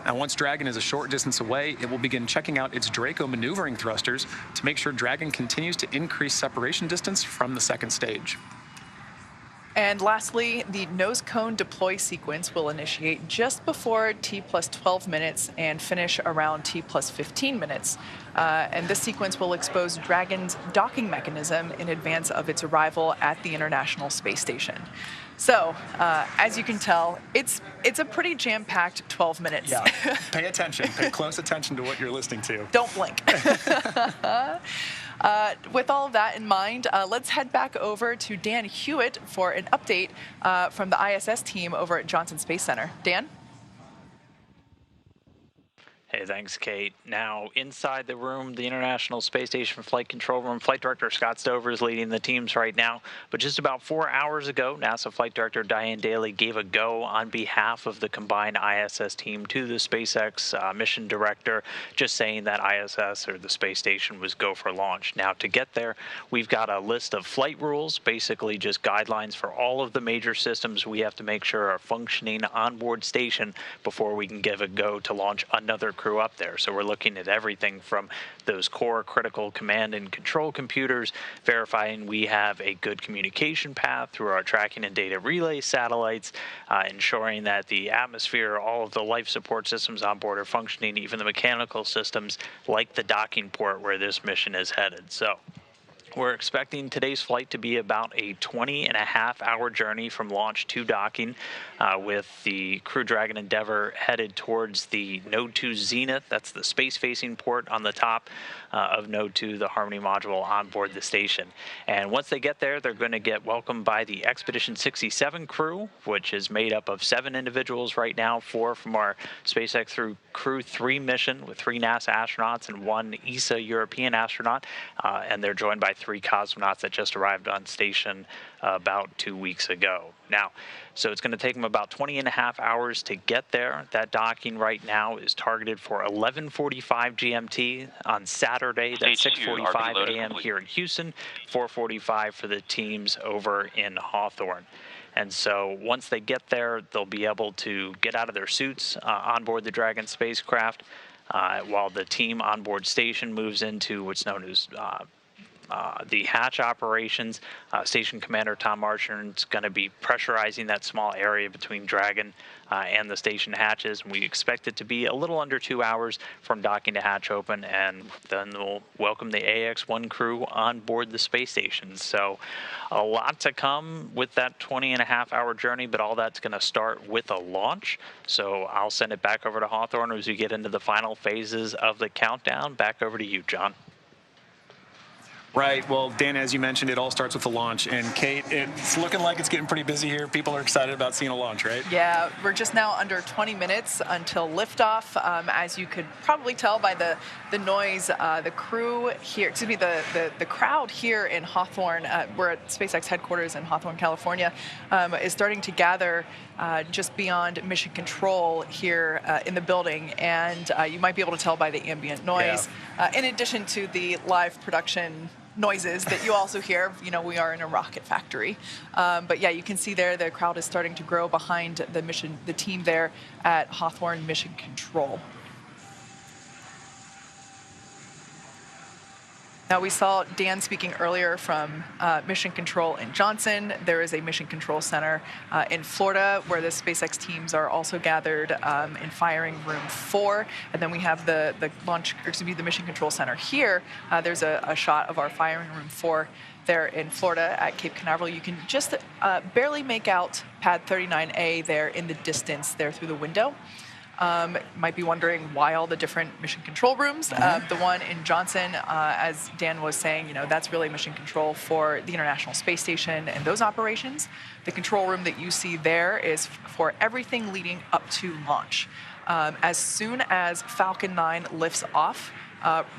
Now, once Dragon is a short distance away, it will begin checking out its Draco maneuvering thrusters to make sure Dragon continues to increase separation distance from the second stage. And lastly, the nose cone deploy sequence will initiate just before T+12 minutes and finish around T+15 minutes. And this sequence will expose Dragon's docking mechanism in advance of its arrival at the International Space Station. So, as you can tell, it's a pretty jam-packed 12 minutes. Yeah, pay attention. Pay close attention to what you're listening to. Don't blink. With all of that in mind, let's head back over to Dan Hewitt for an update from the ISS team over at Johnson Space Center. Dan? Hey Hey, thanks, Kate. Now, inside the room, the International Space Station Flight Control Room, Flight Director Scott Stover is leading the teams right now. But just about 4 hours ago, NASA Flight Director Diane Daly gave a go on behalf of the combined ISS team to the SpaceX mission director, just saying that ISS, or the space station, was go for launch. Now, to get there, we've got a list of flight rules, basically just guidelines for all of the major systems we have to make sure are functioning on board station before we can give a go to launch another crew up there. So we're looking at everything from those core critical command and control computers, verifying we have a good communication path through our tracking and data relay satellites, ensuring that the atmosphere, all of the life support systems on board are functioning, even the mechanical systems like the docking port where this mission is headed. So we're expecting today's flight to be about a 20.5-hour journey from launch to docking, with the Crew Dragon Endeavour headed towards the Node 2 Zenith. That's the space-facing port on the top of Node 2, the Harmony module on board the station. And once they get there, they're going to get welcomed by the Expedition 67 crew, which is made up of 7 individuals right now, 4 from our SpaceX through Crew 3 mission with 3 NASA astronauts and 1 ESA European astronaut, and they're joined by 3 cosmonauts that just arrived on station about 2 weeks ago. Now, so it's going to take them about 20.5 hours to get there. That docking right now is targeted for 11:45 GMT on Saturday. That's 6:45 a.m. here in Houston, 4:45 for the teams over in Hawthorne. And so once they get there, they'll be able to get out of their suits on board the Dragon spacecraft, while the team on board station moves into what's known as the hatch operations. Station Commander Tom Marchand is going to be pressurizing that small area between Dragon and the station hatches, and we expect it to be a little under 2 hours from docking to hatch open, and then we'll welcome the AX-1 crew on board the space station. So a lot to come with that 20.5-hour journey, but all that's going to start with a launch. So I'll send it back over to Hawthorne as we get into the final phases of the countdown. Back over to you, John. Right. Well, Dan, as you mentioned, it all starts with the launch. And Kate, it's looking like it's getting pretty busy here. People are excited about seeing a launch, right? Yeah, we're just now under 20 minutes until liftoff. As you could probably tell by the noise, the crew here, excuse me, the crowd here in Hawthorne, we're at SpaceX headquarters in Hawthorne, California, is starting to gather just beyond mission control here in the building. And you might be able to tell by the ambient noise, in addition to the live production noises that you also hear. You know, we are in a rocket factory. But yeah, you can see there the crowd is starting to grow behind the team there at Hawthorne Mission Control. Now, we saw Dan speaking earlier from Mission Control in Johnson. There is a Mission Control Center in Florida where the SpaceX teams are also gathered in Firing Room 4. And then we have the Mission Control Center here. There's a shot of our Firing Room 4 there in Florida at Cape Canaveral. You can just barely make out Pad 39A there in the distance there through the window. Might be wondering why all the different mission control rooms. The one in Johnson, as Dan was saying, you know, that's really mission control for the International Space Station and those operations. The control room that you see there is for everything leading up to launch. As soon as Falcon 9 lifts off,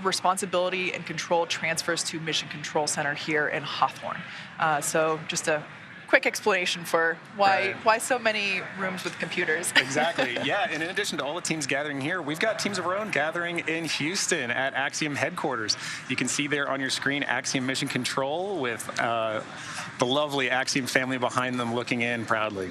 responsibility and control transfers to Mission Control Center here in Hawthorne. So just a quick explanation for why so many rooms with computers. Exactly. Yeah, and in addition to all the teams gathering here, we've got teams of our own gathering in Houston at Axiom headquarters. You can see there on your screen Axiom Mission Control with the lovely Axiom family behind them looking in proudly.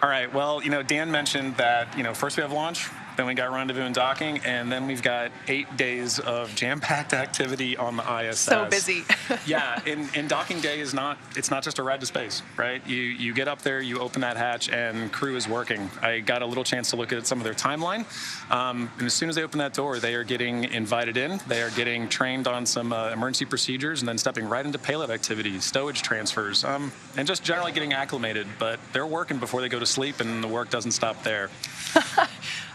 All right, well, you know, Dan mentioned that, you know, first we have launch, then we got rendezvous and docking, and then we've got 8 days of jam-packed activity on the ISS. So busy. Yeah, and docking day is it's not just a ride to space, right? You get up there, you open that hatch, and crew is working. I got a little chance to look at some of their timeline, and as soon as they open that door, they are getting invited in, they are getting trained on some emergency procedures, and then stepping right into payload activities, stowage transfers, and just generally getting acclimated, but they're working before they go to sleep, and the work doesn't stop there.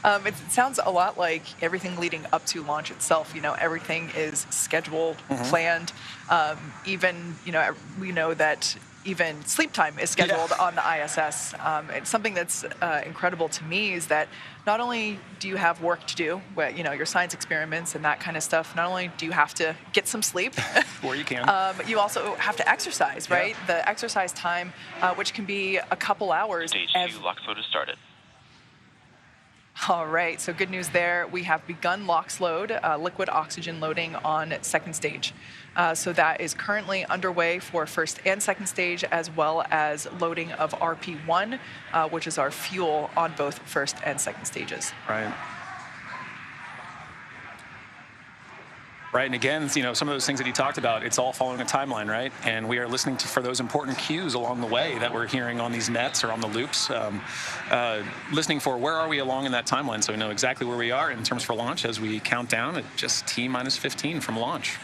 It sounds a lot like everything leading up to launch itself. You know, everything is scheduled, planned. Even, you know, we know that even sleep time is scheduled on the ISS. And something that's incredible to me is that not only do you have work to do, but, you know, your science experiments and that kind of stuff, not only do you have to get some sleep, or you can, you also have to exercise, right? The exercise time, which can be a couple hours. Stage 2 LOX load has started. All right, so good news there. We have begun LOX load, liquid oxygen loading on second stage. So that is currently underway for first and second stage, as well as loading of RP1, which is our fuel on both first and second stages. Right. Right, and again, you know, some of those things that he talked about, it's all following a timeline, right? And we are listening for those important cues along the way that we're hearing on these nets or on the loops, listening for where are we along in that timeline, so we know exactly where we are in terms for launch as we count down at just T-minus 15 from launch.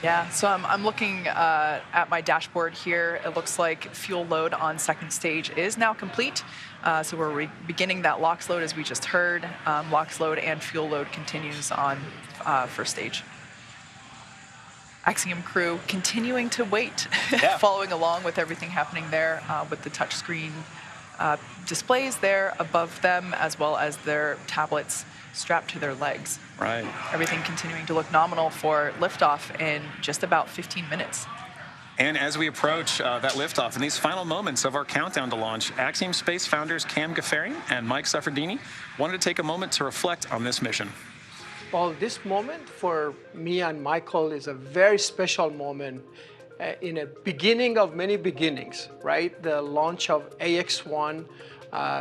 Yeah, so I'm looking at my dashboard here. It looks like fuel load on second stage is now complete. So we're beginning that LOX load as we just heard. LOX load and fuel load continues on first stage. Axiom crew continuing to wait, following along with everything happening there with the touchscreen displays there above them, as well as their tablets strapped to their legs. Right. Everything continuing to look nominal for liftoff in just about 15 minutes. And as we approach that liftoff, in these final moments of our countdown to launch, Axiom Space founders Cam Gaffarian and Mike Suffredini wanted to take a moment to reflect on this mission. Well, this moment for me and Michael is a very special moment in a beginning of many beginnings, right? The launch of Ax-1,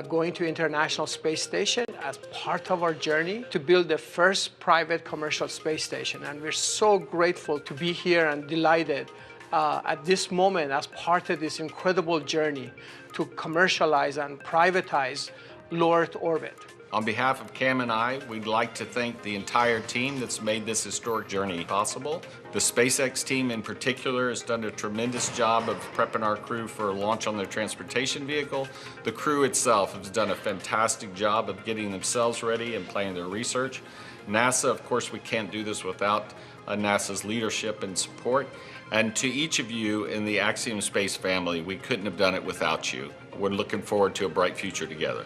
going to International Space Station as part of our journey to build the first private commercial space station. And we're so grateful to be here and delighted at this moment as part of this incredible journey to commercialize and privatize low Earth orbit. On behalf of Cam and I, we'd like to thank the entire team that's made this historic journey possible. The SpaceX team in particular has done a tremendous job of prepping our crew for a launch on their transportation vehicle. The crew itself has done a fantastic job of getting themselves ready and planning their research. NASA, of course, we can't do this without NASA's leadership and support. And to each of you in the Axiom Space family, we couldn't have done it without you. We're looking forward to a bright future together.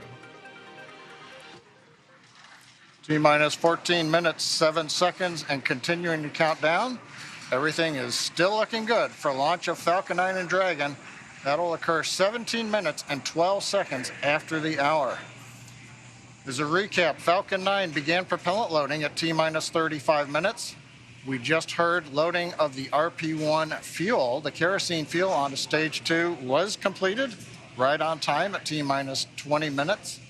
T-minus 14 minutes, 7 seconds, and continuing to count down. Everything is still looking good for launch of Falcon 9 and Dragon. That'll occur 17 minutes and 12 seconds after the hour. As a recap, Falcon 9 began propellant loading at T-minus 35 minutes. We just heard loading of the RP1 fuel. The kerosene fuel onto stage 2 was completed right on time at T-minus 20 minutes.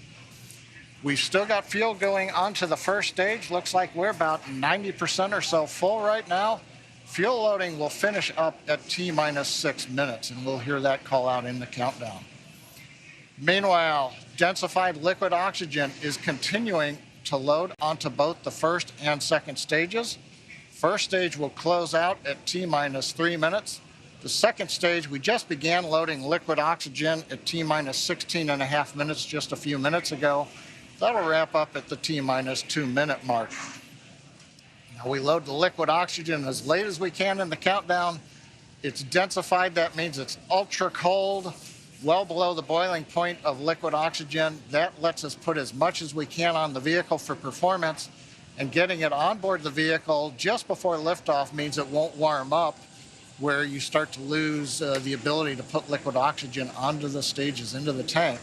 We've still got fuel going onto the first stage. Looks like we're about 90% or so full right now. Fuel loading will finish up at T-minus 6 minutes, and we'll hear that call out in the countdown. Meanwhile, densified liquid oxygen is continuing to load onto both the first and second stages. First stage will close out at T-minus 3 minutes. The second stage, we just began loading liquid oxygen at T-minus 16.5 minutes just a few minutes ago. That'll wrap up at the T-minus 2 minute mark. Now we load the liquid oxygen as late as we can in the countdown. It's densified, that means it's ultra cold, well below the boiling point of liquid oxygen. That lets us put as much as we can on the vehicle for performance, and getting it on board the vehicle just before liftoff means it won't warm up, where you start to lose the ability to put liquid oxygen onto the stages, into the tank.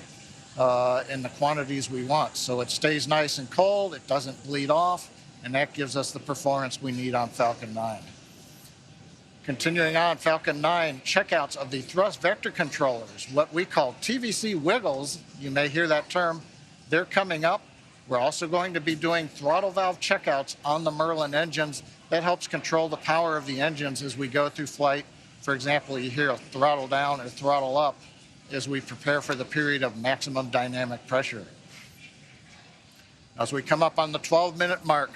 In the quantities we want. So it stays nice and cold, it doesn't bleed off, and that gives us the performance we need on Falcon 9. Continuing on, Falcon 9, checkouts of the thrust vector controllers, what we call TVC wiggles, you may hear that term, they're coming up. We're also going to be doing throttle valve checkouts on the Merlin engines. That helps control the power of the engines as we go through flight. For example, you hear a throttle down or throttle up as we prepare for the period of maximum dynamic pressure. As we come up on the 12-minute mark,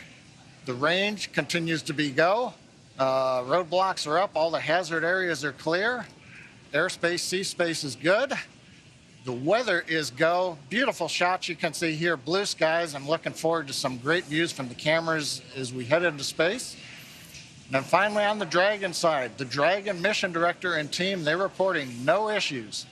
the range continues to be go. Roadblocks are up, all the hazard areas are clear. Airspace, sea space is good. The weather is go. Beautiful shots you can see here, blue skies. I'm looking forward to some great views from the cameras as we head into space. And then finally on the Dragon side, the Dragon mission director and team, they're reporting no issues.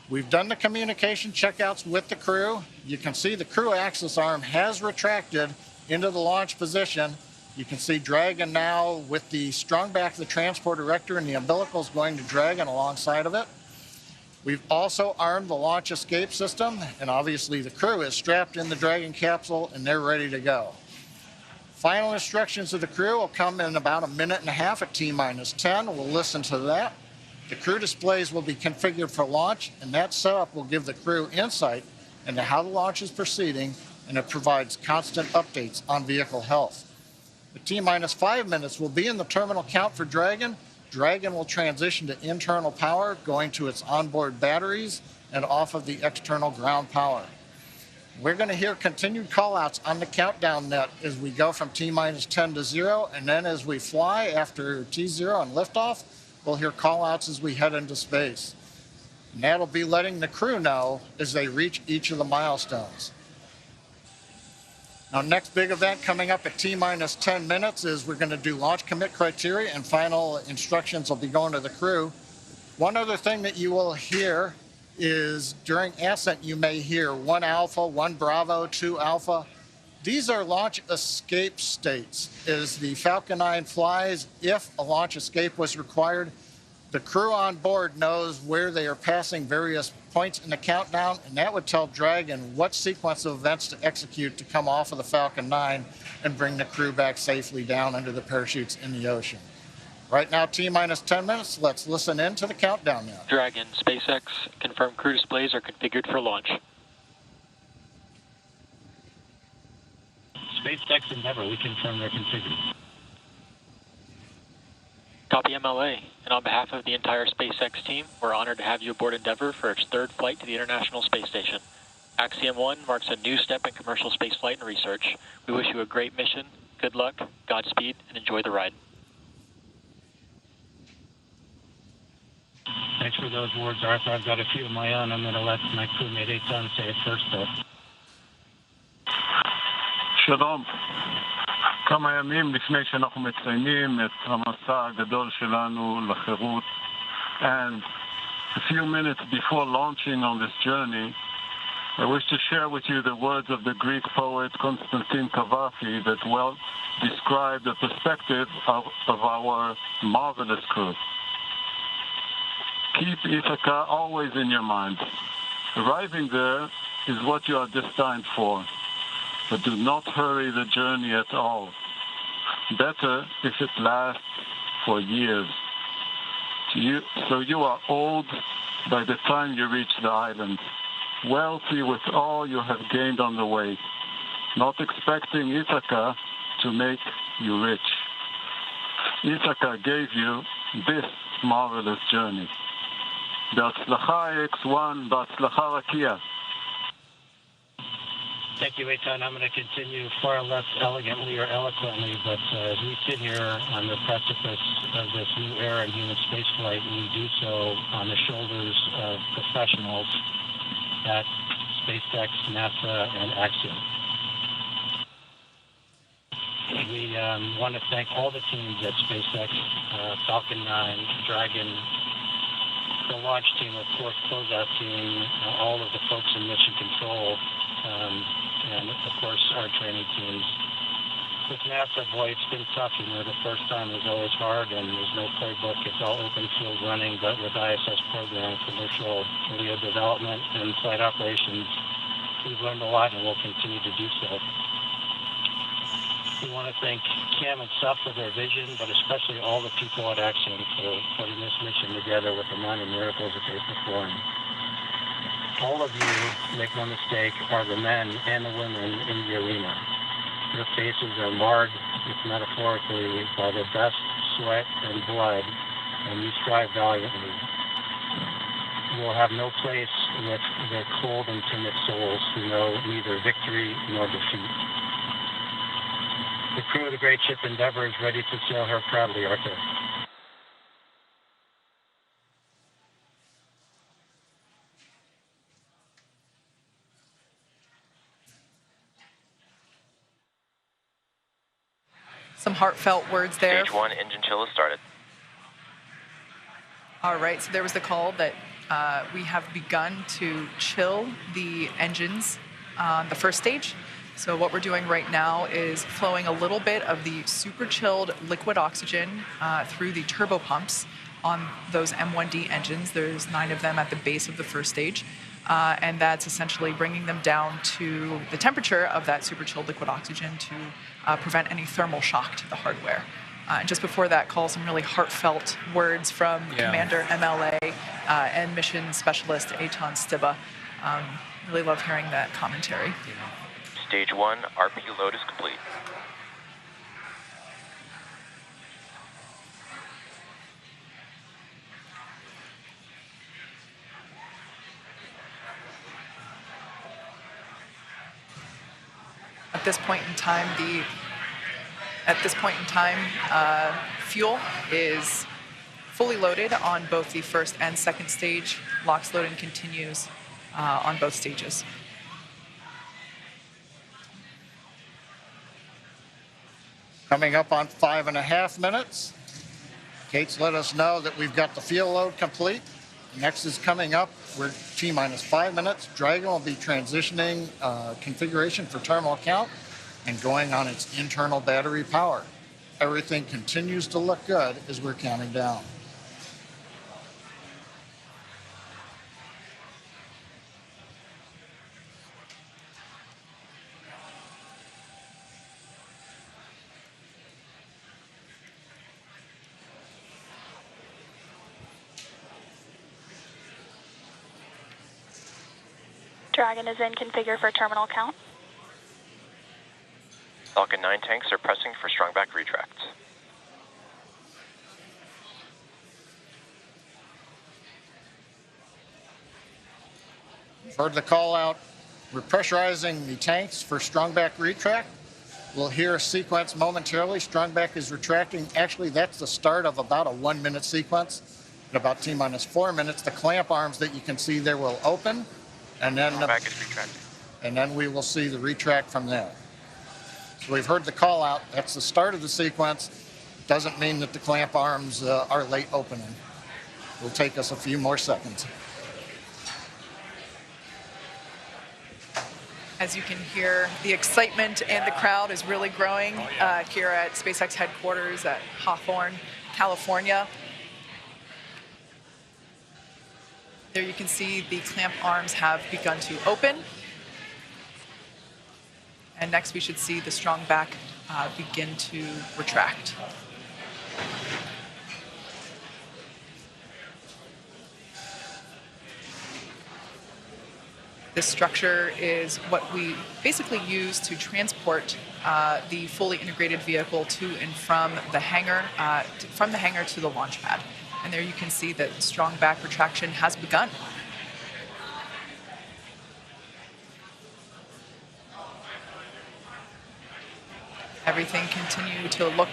We've done the communication checkouts with the crew. You can see the crew axis arm has retracted into the launch position. You can see Dragon now with the strung back of the transport erector and the umbilicals going to Dragon alongside of it. We've also armed the launch escape system, and obviously the crew is strapped in the Dragon capsule and they're ready to go. Final instructions of the crew will come in about a minute and a half at T-10. We'll listen to that. The crew displays will be configured for launch, and that setup will give the crew insight into how the launch is proceeding, and it provides constant updates on vehicle health. At T-5 minutes, we'll be in the terminal count for Dragon. Dragon will transition to internal power, going to its onboard batteries and off of the external ground power. We're going to hear continued callouts on the countdown net as we go from T-10 to 0, and then as we fly after T0 and liftoff, we'll hear callouts as we head into space. And that'll be letting the crew know as they reach each of the milestones. Now, next big event coming up at T-10 minutes is we're going to do launch commit criteria, and final instructions will be going to the crew. One other thing that you will hear is during ascent, you may hear 1 Alpha, 1 Bravo, 2 Alpha. These are launch escape states. As the Falcon 9 flies, if a launch escape was required, the crew on board knows where they are passing various points in the countdown, and that would tell Dragon what sequence of events to execute to come off of the Falcon 9 and bring the crew back safely down under the parachutes in the ocean. Right now, T-10 minutes. Let's listen in to the countdown now. Dragon, SpaceX, confirmed crew displays are configured for launch. SpaceX Endeavor, we confirm they're configured. Copy MLA, and on behalf of the entire SpaceX team, we're honored to have you aboard Endeavour for its 3rd flight to the International Space Station. Axiom 1 marks a new step in commercial spaceflight and research. We wish you a great mission, good luck, Godspeed, and enjoy the ride. Thanks for those words, Arthur. I've got a few of my own. I'm going to let my crewmate Eytan say it first, though. שלום. כמה ימים לפני שאנחנו מציינים את המסע הגדול שלנו לחירות, and a few minutes before launching on this journey, I wish to share with you the words of the Greek poet Constantine Cavafy that well describe the perspective of our marvelous crew. Keep Ithaca always in your mind. Arriving there is what you are destined for, but do not hurry the journey at all. Better if it lasts for years. So you are old by the time you reach the island, wealthy with all you have gained on the way, not expecting Ithaca to make you rich. Ithaca gave you this marvelous journey. בהצלחה X1, בהצלחה רקיע. Thank you, Eytan. I'm going to continue far less elegantly or eloquently, but as we sit here on the precipice of this new era in human spaceflight, we do so on the shoulders of professionals at SpaceX, NASA, and Axiom. We want to thank all the teams at SpaceX, Falcon 9, Dragon, the launch team, of course, closeout team, all of the folks in mission control, and of course our training teams. With NASA, boy, it's been tough. You know, the first time was always hard, and there's no playbook. It's all open field running, but with ISS program, commercial LEO development, and flight operations, we've learned a lot, and we'll continue to do so. We want to thank Cam and Seth for their vision, but especially all the people at Axiom for putting this mission together with the minor miracles that they perform. All of you, make no mistake, are the men and the women in the arena. Your faces are marred, if metaphorically, by the best sweat and blood, and you strive valiantly. You will have no place with the cold and timid souls who know neither victory nor defeat. The crew of the great ship Endeavour is ready to sail her proudly, Arthur. Some heartfelt words there. Stage 1 engine chill has started. All right, so there was the call that we have begun to chill the engines on the first stage. So what we're doing right now is flowing a little bit of the super chilled liquid oxygen through the turbo pumps on those M1D engines. There's 9 of them at the base of the first stage. And that's essentially bringing them down to the temperature of that super chilled liquid oxygen to prevent any thermal shock to the hardware. And just before that call, some really heartfelt words from Commander MLA and Mission Specialist Eytan Stibbe. Really love hearing that commentary. Stage 1 RP load is complete. At this point in time, fuel is fully loaded on both the first and second stage. LOX loading continues on both stages. Coming up on 5.5 minutes. Kate's let us know that we've got the fuel load complete. Next is coming up. We're T-minus 5 minutes. Dragon will be transitioning configuration for terminal count and going on its internal battery power. Everything continues to look good as we're counting down. Dragon is in configure for terminal count. Falcon 9 tanks are pressing for strong back retracts. Heard the call out. We're pressurizing the tanks for strong back retract. We'll hear a sequence momentarily. Strong back is retracting. Actually, that's the start of about a 1-minute sequence. At about T-minus 4 minutes, the clamp arms that you can see there will open. And then, back is retracting. And then we will see the retract from there. So we've heard the call out. That's the start of the sequence. Doesn't mean that the clamp arms are late opening. It'll take us a few more seconds. As you can hear, the excitement and the crowd is really growing here at SpaceX headquarters at Hawthorne, California. There you can see the clamp arms have begun to open. And next we should see the strong back begin to retract. This structure is what we basically use to transport the fully integrated vehicle to and from the hangar to the launch pad. And there you can see that strong back retraction has begun. Everything continue to look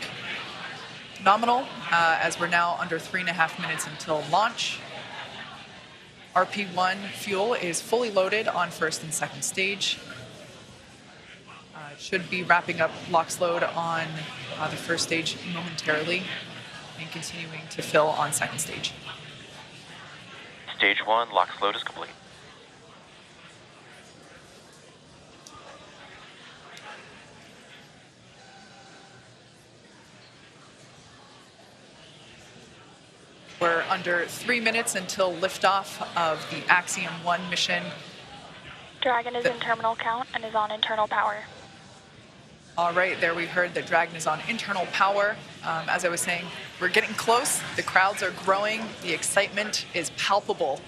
nominal as we're now under 3.5 minutes until launch. RP1 fuel is fully loaded on first and second stage. Should be wrapping up LOX load on the first stage momentarily and continuing to fill on second stage. Stage 1 LOX load is complete. We're under 3 minutes until liftoff of the Axiom 1 mission. Dragon is in terminal count and is on internal power. All right, there we heard that Dragon is on internal power. As I was saying, we're getting close. The crowds are growing. The excitement is palpable.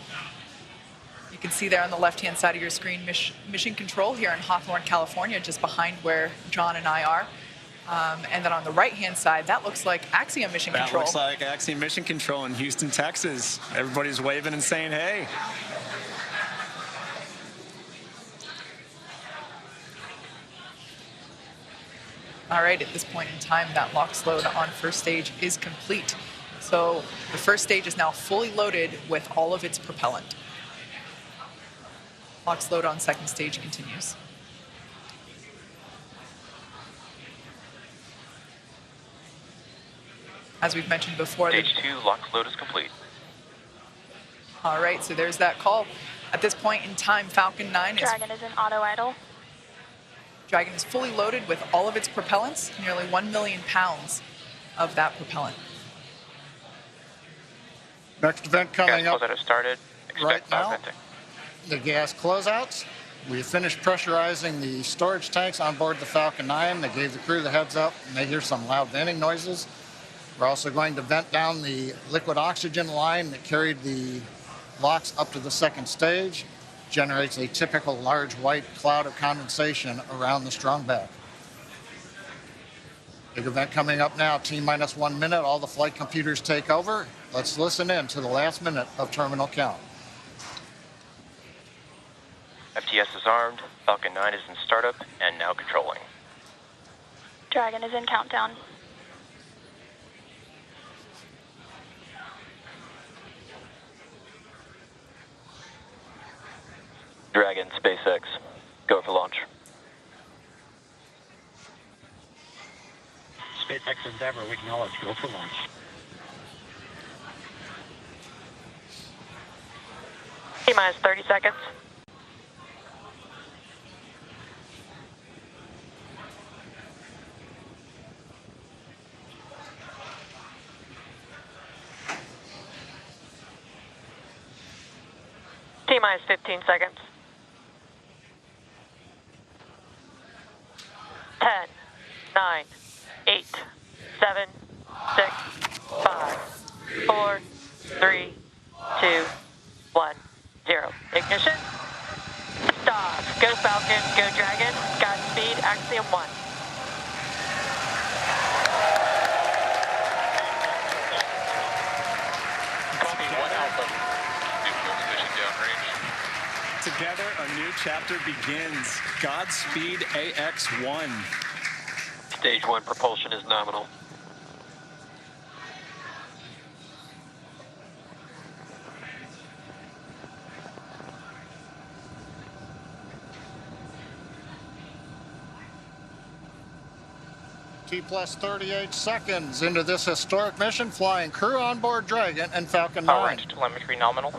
You can see there on the left-hand side of your screen, Mission Control here in Hawthorne, California, just behind where John and I are. And then on the right-hand side, that looks like Axiom Mission Control. That looks like Axiom Mission Control in Houston, Texas. Everybody's waving and saying, hey. All right, at this point in time, that LOX load on first stage is complete. So the first stage is now fully loaded with all of its propellant. LOX load on second stage continues. as we've mentioned before. Stage 2 lock load is complete. All right, so there's that call. At this point in time, Falcon 9 Dragon is in auto idle. Dragon is fully loaded with all of its propellants, nearly 1 million pounds of that propellant. Next event coming Gas up closeout has started. right Expect now, venting. the gas closeouts. We finished pressurizing the storage tanks on board the Falcon 9. They gave the crew the heads up, and they hear some loud venting noises. We're also going to vent down the liquid oxygen line that carried the LOX up to the second stage. Generates a typical large white cloud of condensation around the strong back. Big event coming up now, T-minus 1 minute, all the flight computers take over. Let's listen in to the last minute of terminal count. FTS is armed, Falcon 9 is in startup, and now controlling. Dragon is in countdown. Dragon, SpaceX, go for launch. SpaceX Endeavor, we acknowledge, go for launch. T-minus 30 seconds. T-minus 15 seconds. 10, 9, 8, 7, 6, 5, 4, 3, 2, 1, 0. Ignition. Stop. Go Falcon, go Dragon. Godspeed, Axiom 1. Copy 1 Alpha. Together, a new chapter begins. Godspeed, AX-1. Stage 1 propulsion is nominal. T-plus 38 seconds into this historic mission, flying crew on board Dragon and Falcon 9. All right, telemetry nominal.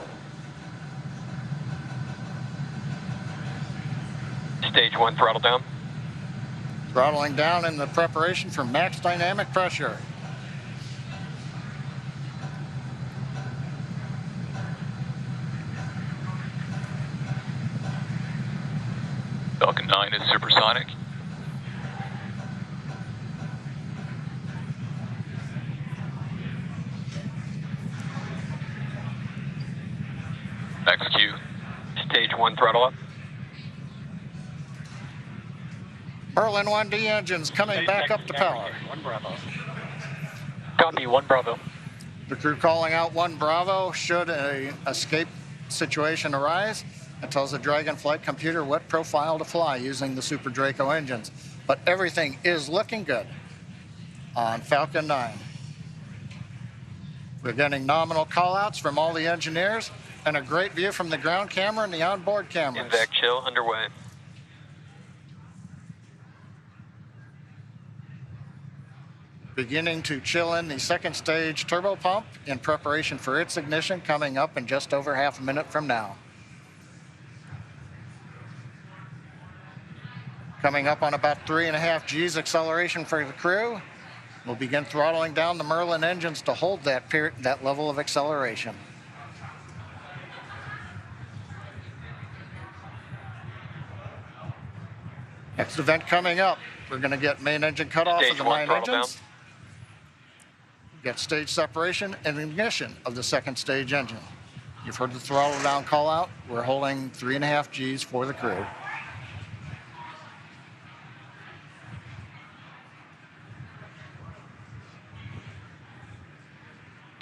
Stage 1 throttle down. Throttling down in the preparation for max dynamic pressure. Falcon 9 is supersonic. Max Q. Stage 1 throttle up. Merlin 1D engines coming back up to power. 1 Bravo. Copy, 1 Bravo. The crew calling out 1 Bravo should a escape situation arise. It tells the Dragon flight computer what profile to fly using the Super Draco engines. But everything is looking good on Falcon 9. We're getting nominal callouts from all the engineers and a great view from the ground camera and the onboard cameras. Invac chill underway. Beginning to chill in the second stage turbo pump in preparation for its ignition coming up in just over half a minute from now. Coming up on about 3.5 G's acceleration for the crew. We'll begin throttling down the Merlin engines to hold that level of acceleration. Next event coming up, we're going to get main engine cut off of the 9 engines. Get stage separation and ignition of the second stage engine. You've heard the throttle down call out. We're holding 3.5 G's for the crew.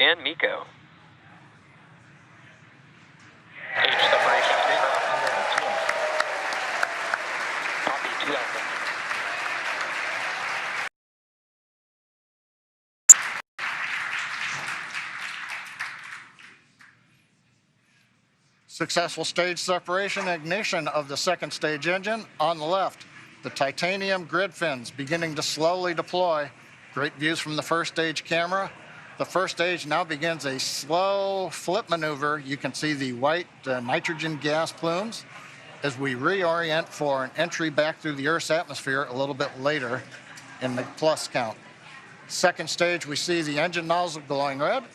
And Miko. Stage separation is Copy 2 Alpha. Successful stage separation and ignition of the second stage engine. On the left, the titanium grid fins beginning to slowly deploy. Great views from the first stage camera. The first stage now begins a slow flip maneuver. You can see the white nitrogen gas plumes as we reorient for an entry back through the Earth's atmosphere a little bit later in the plus count. Second stage, we see the engine nozzle glowing red.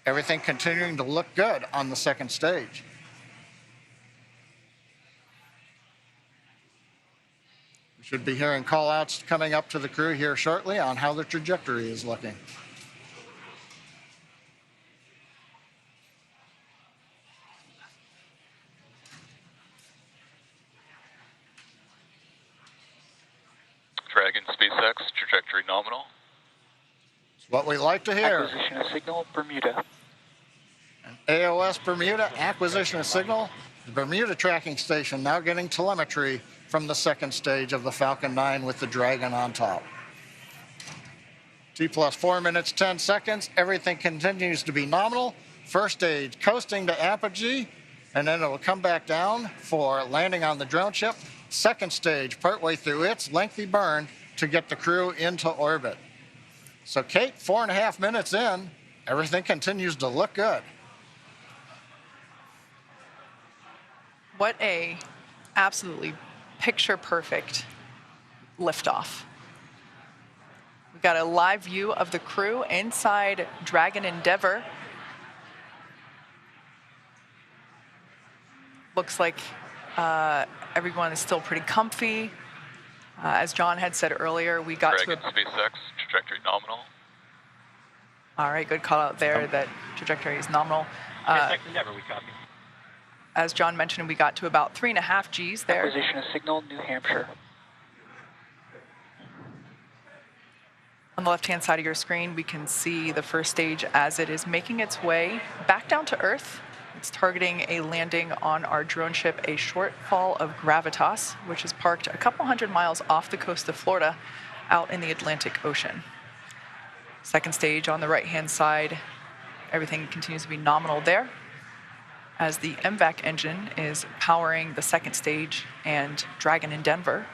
Everything continuing to look good on the second stage. We should be hearing call-outs coming up to the crew here shortly on how the trajectory is looking. Dragon, SpaceX, trajectory nominal. It's what we like to hear. Acquisition of signal, Bermuda. AOS Bermuda, acquisition of signal. The Bermuda tracking station now getting telemetry from the second stage of the Falcon 9 with the Dragon on top. T plus 4 minutes, 10 seconds. Everything continues to be nominal. First stage coasting to apogee, and then it will come back down for landing on the drone ship. Second stage, partway through its lengthy burn to get the crew into orbit. So Kate, 4.5 minutes in, everything continues to look good. What a absolutely picture-perfect liftoff. We've got a live view of the crew inside Dragon Endeavour. Looks like everyone is still pretty comfy. As John had said earlier, we got Dragon, to SpaceX, trajectory nominal. All right, good call out there that trajectory is nominal. Endeavour, we copy. As John mentioned, we got to about 3.5 Gs there. Acquisition of signal, New Hampshire. On the left-hand side of your screen, we can see the first stage as it is making its way back down to Earth. It's targeting a landing on our drone ship, a shortfall of Gravitas, which is parked a couple hundred miles off the coast of Florida out in the Atlantic Ocean. Second stage on the right-hand side, everything continues to be nominal there as the MVAC engine is powering the second stage and Dragon Endeavour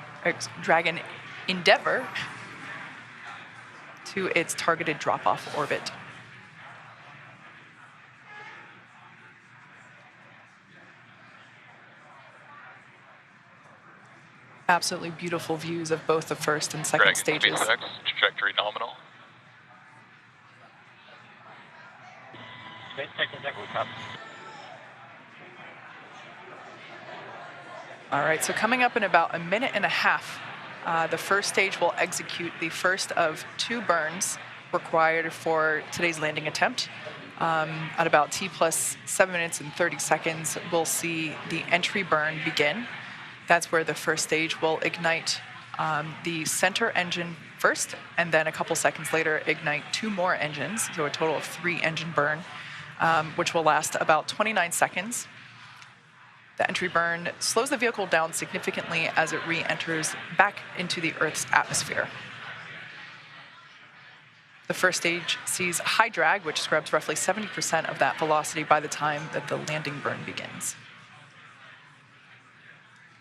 to its targeted drop-off orbit. Absolutely beautiful views of both the first and second stages. SpaceX, trajectory nominal. SpaceX Endeavour, we copy. All right, so coming up in about 1.5 minutes, the first stage will execute the first of 2 burns required for today's landing attempt. At about T plus 7 minutes and 30 seconds, we'll see the entry burn begin. That's where the first stage will ignite the center engine first, and then a couple seconds later, ignite 2 more engines, so a total of 3 engine burn, which will last about 29 seconds. The entry burn slows the vehicle down significantly as it re-enters back into the Earth's atmosphere. The first stage sees high drag, which scrubs roughly 70% of that velocity by the time that the landing burn begins.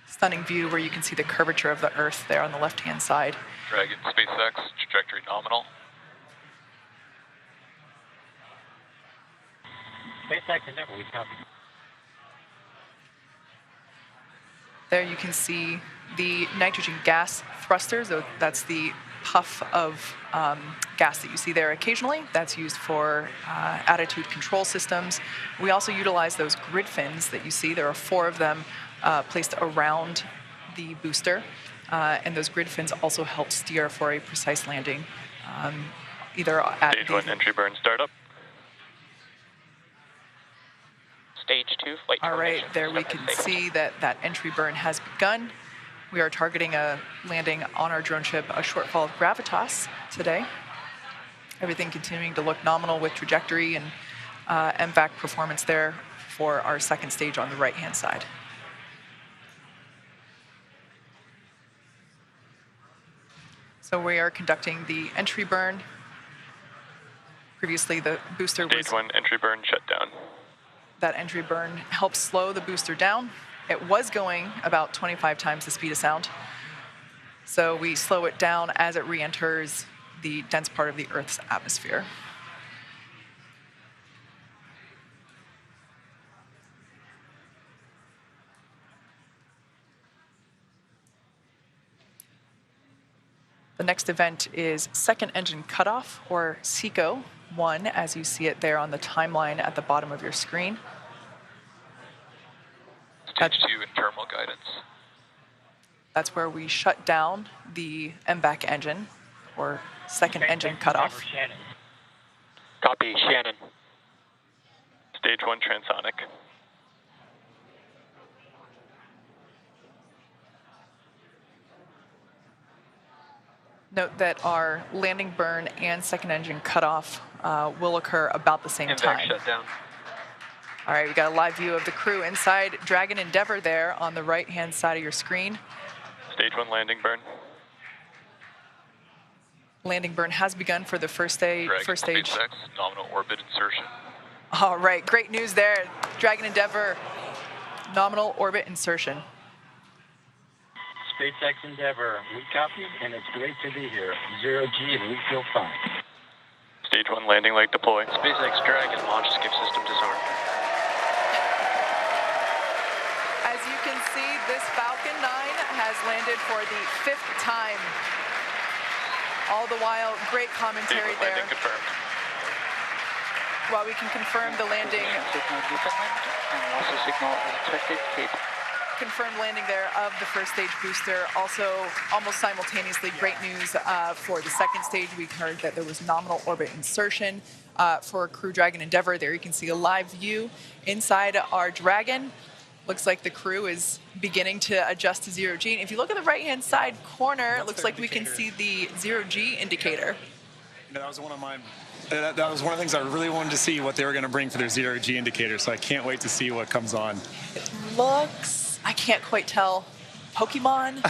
Stunning view where you can see the curvature of the Earth there on the left-hand side. Dragon, SpaceX, trajectory nominal. SpaceX Endeavour, we copy. There you can see the nitrogen gas thrusters. So that's the puff of gas that you see there occasionally. That's used for attitude control systems. We also utilize those grid fins that you see. There are 4 of them placed around the booster. And those grid fins also help steer for a precise landing, either at Stage 1 entry burn startup. Stage 2 flight. All right, there we can see that that entry burn has begun. We are targeting a landing on our drone ship, a shortfall of Gravitas today. Everything continuing to look nominal with trajectory and MVAC performance there for our second stage on the right-hand side. So we are conducting the entry burn. Previously, the booster was... Stage 1 entry burn shut down. That entry burn helps slow the booster down. It was going about 25 times the speed of sound. So we slow it down as it re-enters the dense part of the Earth's atmosphere. The next event is second engine cutoff, or SECO 1, as you see it there on the timeline at the bottom of your screen. Stage 2 and terminal guidance. That's where we shut down the MVAC engine, or second engine cutoff. Copy, Shannon. Stage 1 transonic. Note that our landing burn and second engine cutoff will occur about the same time. Shutdown. All right, we got a live view of the crew inside Dragon Endeavour there on the right-hand side of your screen. Stage 1 landing burn. Landing burn has begun for the first stage. SpaceX, nominal orbit insertion. All right, great news there. Dragon Endeavour, nominal orbit insertion. SpaceX Endeavour, we copy, and it's great to be here. 0G, and we feel fine. Stage 1 landing leg deploy. SpaceX Dragon launch skip system disarmed. As you can see, this Falcon 9 has landed for the 5th time. All the while, great commentary there. Landing confirmed. While we can confirm the landing. Signal Newfoundland, and also signal unexpected Cape. Confirmed landing there of the first stage booster. Also, almost simultaneously, great news for the second stage. We heard that there was nominal orbit insertion for Crew Dragon Endeavour. There you can see a live view inside our Dragon. Looks like the crew is beginning to adjust to 0G. And if you look at the right-hand side corner, it looks like we can see the 0G indicator. You know, that was one of mine. That was one of the things I really wanted to see, what they were going to bring for their 0G indicator. So I can't wait to see what comes on. It looks, I can't quite tell, Pokemon.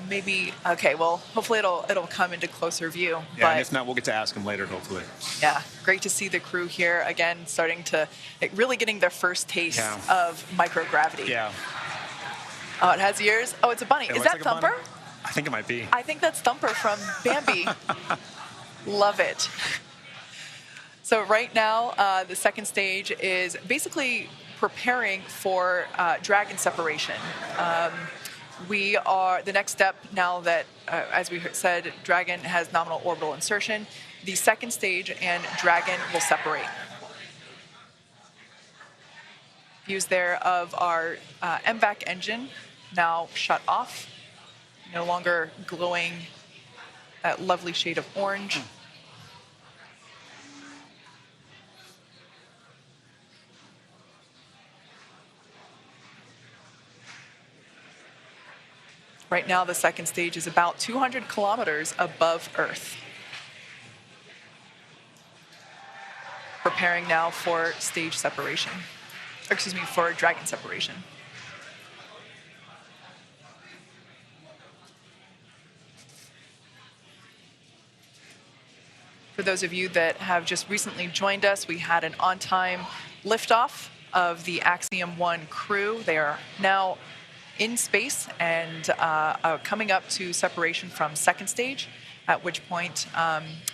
Maybe, okay, well, hopefully it'll come into closer view. Yeah, but and if not, we'll get to ask them later, hopefully. Yeah, great to see the crew here again, starting to, really getting their first taste of microgravity. Yeah. Oh, it has ears? Oh, it's a bunny. Is that like Thumper? I think it might be. I think that's Thumper from Bambi. Love it. So right now, the second stage is basically preparing for Dragon separation. The next step now that, as we said, Dragon has nominal orbital insertion, the second stage and Dragon will separate. Views there of our MVAC engine now shut off, no longer glowing that lovely shade of orange. Right now, the second stage is about 200 kilometers above Earth. Preparing now for stage separation. Excuse me, for Dragon separation. For those of you that have just recently joined us, we had an on-time liftoff of the Axiom 1 crew. They are now in space and coming up to separation from second stage, at which point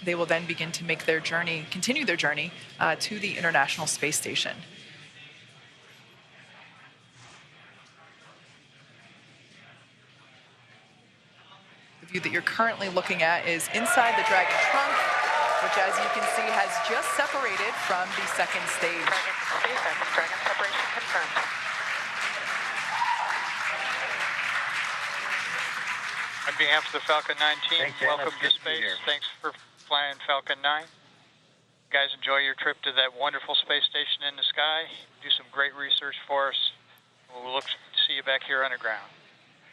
they will then begin to make their journey, continue their journey to the International Space Station. The view that you're currently looking at is inside the Dragon trunk, which, as you can see, has just separated from the second stage. Dragon separation confirmed. On behalf of the Falcon 9 team, welcome to space. Thanks for flying Falcon 9. You guys enjoy your trip to that wonderful space station in the sky. Do some great research for us. We'll look to see you back here underground.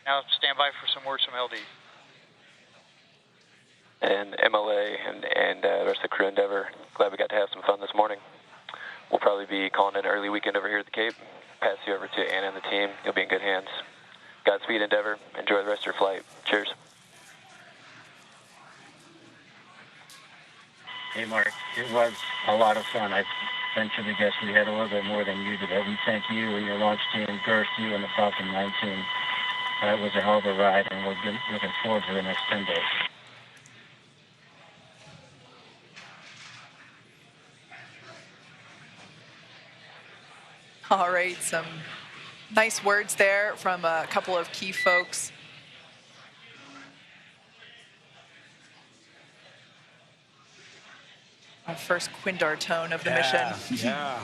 Now stand by for some words from LD. And MLA and the rest of the crew Endeavor, glad we got to have some fun this morning. We'll probably be calling it an early weekend over here at the Cape. Pass you over to Anna and the team. You'll be in good hands. Godspeed, Endeavor. Enjoy the rest of your flight. Cheers. Hey, Mark, it was a lot of fun. I venture to guess we had a little bit more than you did. We thank you and your launch team, Gerst, you and the Falcon 9 team. It was a hell of a ride, and we're looking forward to the next 10 days. All right, some nice words there from a couple of key folks. Our first Quindar tone of the mission. Yeah.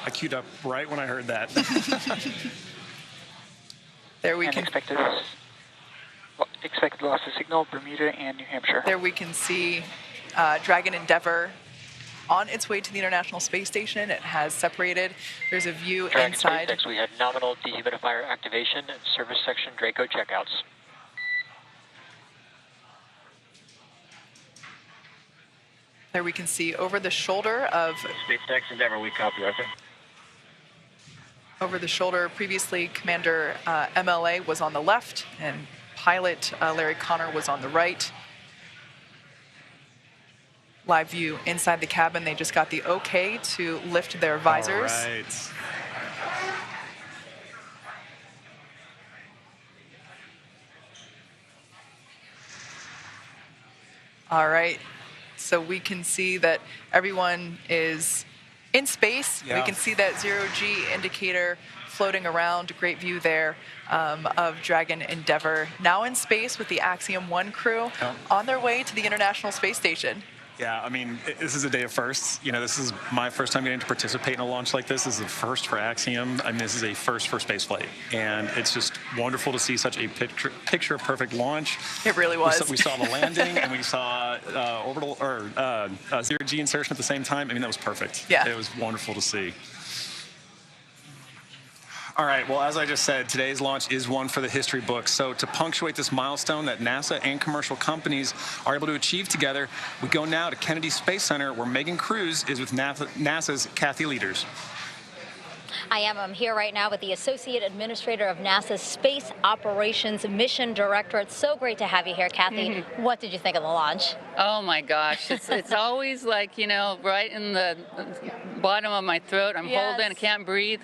I queued up right when I heard that. There we can expected loss of signal, Bermuda and New Hampshire. There we can see Dragon Endeavour on its way to the International Space Station. It has separated. There's a view Dragon inside. SpaceX, we had nominal dehumidifier activation and service section Draco checkouts. There we can see over the shoulder of SpaceX Endeavour, we copy, Arthur. Over the shoulder, previously Commander MLA was on the left and pilot Larry Connor was on the right. Live view inside the cabin. They just got the okay to lift their visors. All right. All right. So we can see that everyone is in space. Yeah. We can see that zero-G indicator floating around. Great view there of Dragon Endeavour. Now in space with the Axiom 1 crew on their way to the International Space Station. Yeah, I mean, this is a day of firsts. You know, this is my first time getting to participate in a launch like this. This is a first for Axiom. I mean, this is a first for spaceflight. And it's just wonderful to see such a picture-perfect launch. It really was. We saw the landing, and we saw orbital or zero-G insertion at the same time. I mean, that was perfect. Yeah. It was wonderful to see. All right, well, as I just said, today's launch is one for the history books. So to punctuate this milestone that NASA and commercial companies are able to achieve together, we go now to Kennedy Space Center, where Megan Cruz is with NASA's Kathy Leaders. I'm here right now with the Associate Administrator of NASA's Space Operations Mission Director. It's so great to have you here, Kathy. What did you think of the launch? Oh my gosh, it's always like, you know, right in the bottom of my throat. I'm holding, can't breathe.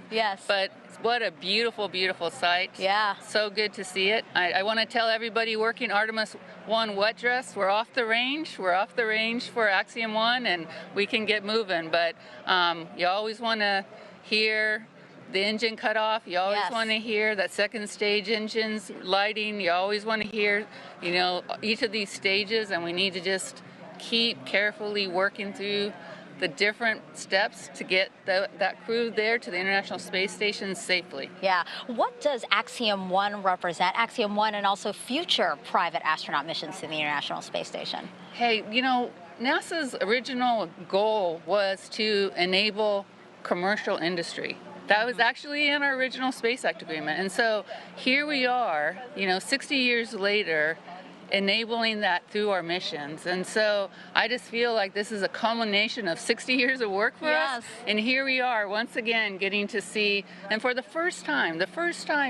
Yes. But what a beautiful, beautiful sight. Yeah. So good to see it. I want to tell everybody working Artemis 1 wet dress, we're off the range. We're off the range for Axiom 1, and we can get moving. But you always want to hear the engine cut off. You always want to hear that second stage engine's lighting. You always want to hear, you know, each of these stages, and we need to just keep carefully working through the different steps to get that crew there to the International Space Station safely. Yeah. What does Axiom 1 represent? Axiom 1 and also future private astronaut missions to the International Space Station. Hey, you know, NASA's original goal was to enable commercial industry. That was actually in our original Space Act agreement. And so here we are, you know, 60 years later, enabling that through our missions. And so I just feel like this is a culmination of 60 years of work for us. And here we are once again getting to see, and for the first time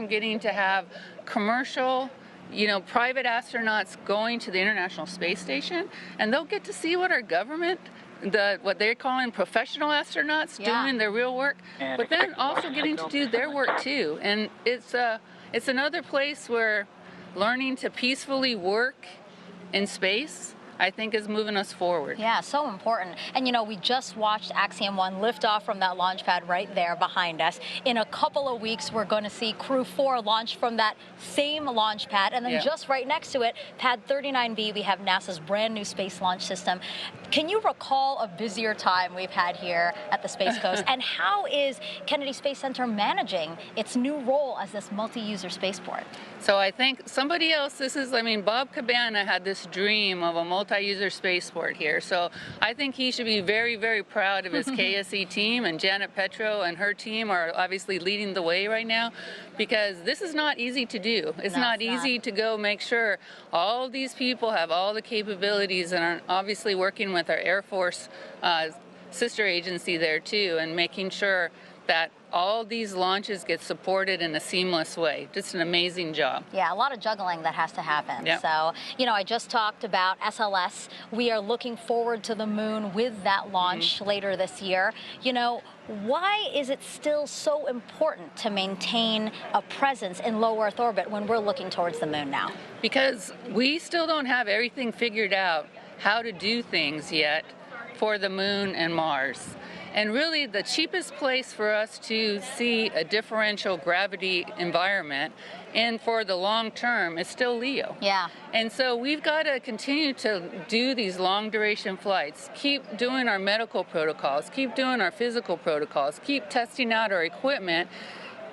getting to have commercial, you know, private astronauts going to the International Space Station, and they'll get to see what our government, what they're calling professional astronauts doing their real work, but then also getting to do their work too. And it's another place where learning to peacefully work in space, I think, is moving us forward. Yeah, so important. And you know, we just watched Axiom 1 lift off from that launch pad right there behind us. In a couple of weeks, we're going to see Crew 4 launch from that same launch pad. And then just right next to it, Pad 39B, we have NASA's brand new space launch system. Can you recall a busier time we've had here at the Space Coast? And how is Kennedy Space Center managing its new role as this multi-user spaceport? So I think somebody else, Bob Cabana had this dream of a multi-user spaceport here. So I think he should be very, very proud of his KSE team, and Janet Petro and her team are obviously leading the way right now, because this is not easy to do. It's not easy to go make sure all of these people have all the capabilities, and are obviously working with our Air Force sister agency there too, and making sure that all these launches get supported in a seamless way. Just an amazing job. Yeah, a lot of juggling that has to happen. Yep. So, you know, I just talked about SLS. We are looking forward to the moon with that launch later this year. You know, why is it still so important to maintain a presence in low Earth orbit when we're looking towards the moon now? Because we still don't have everything figured out how to do things yet for the moon and Mars. And really the cheapest place for us to see a differential gravity environment and for the long term is still LEO. Yeah. And so we've got to continue to do these long duration flights, keep doing our medical protocols, keep doing our physical protocols, keep testing out our equipment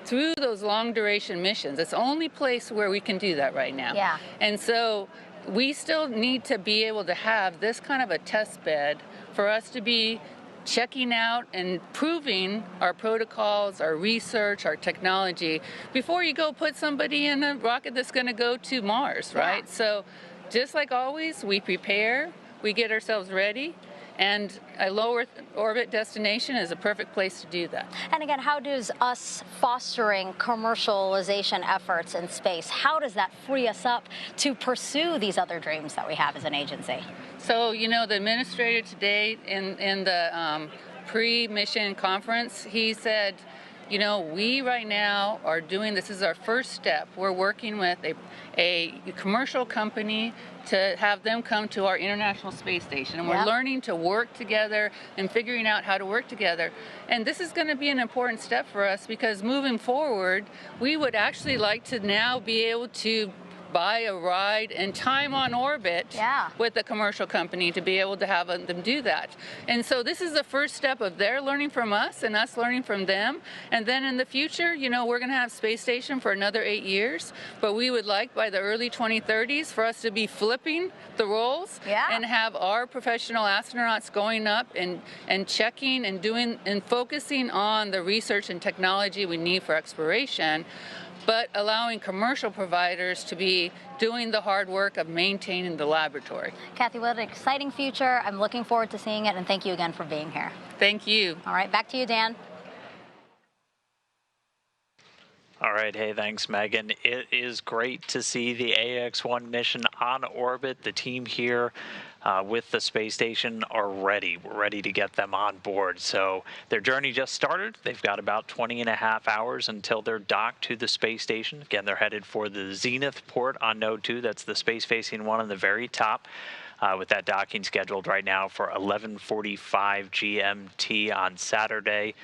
through those long duration missions. It's the only place where we can do that right now. Yeah. And so we still need to be able to have this kind of a test bed for us to be checking out and proving our protocols, our research, our technology before you go put somebody in a rocket that's going to go to Mars, right? Yeah. So just like always, we prepare, we get ourselves ready, and a low Earth orbit destination is a perfect place to do that. And again, how does us fostering commercialization efforts in space, how does that free us up to pursue these other dreams that we have as an agency? So, you know, the administrator today in the pre-mission conference, he said, you know, we right now are doing, this is our first step. We're working with a commercial company to have them come to our International Space Station. And we're learning to work together and figuring out how to work together. And this is going to be an important step for us because moving forward, we would actually like to now be able to buy a ride and time on orbit with a commercial company to be able to have them do that. And so this is the first step of their learning from us and us learning from them. And then in the future, you know, we're going to have space station for another 8 years, but we would like by the early 2030s for us to be flipping the roles and have our professional astronauts going up and checking and doing and focusing on the research and technology we need for exploration, but allowing commercial providers to be doing the hard work of maintaining the laboratory. Kathy, what an exciting future. I'm looking forward to seeing it, and thank you again for being here. Thank you. All right, back to you, Dan. All right. Hey, thanks, Megan. It is great to see the AX-1 mission on orbit. The team here with the space station are ready. We're ready to get them on board. So their journey just started. They've got about 20.5 hours until they're docked to the space station. Again, they're headed for the Zenith port on Node 2. That's the space-facing one on the very top. With that docking scheduled right now for 11:45 GMT on Saturday.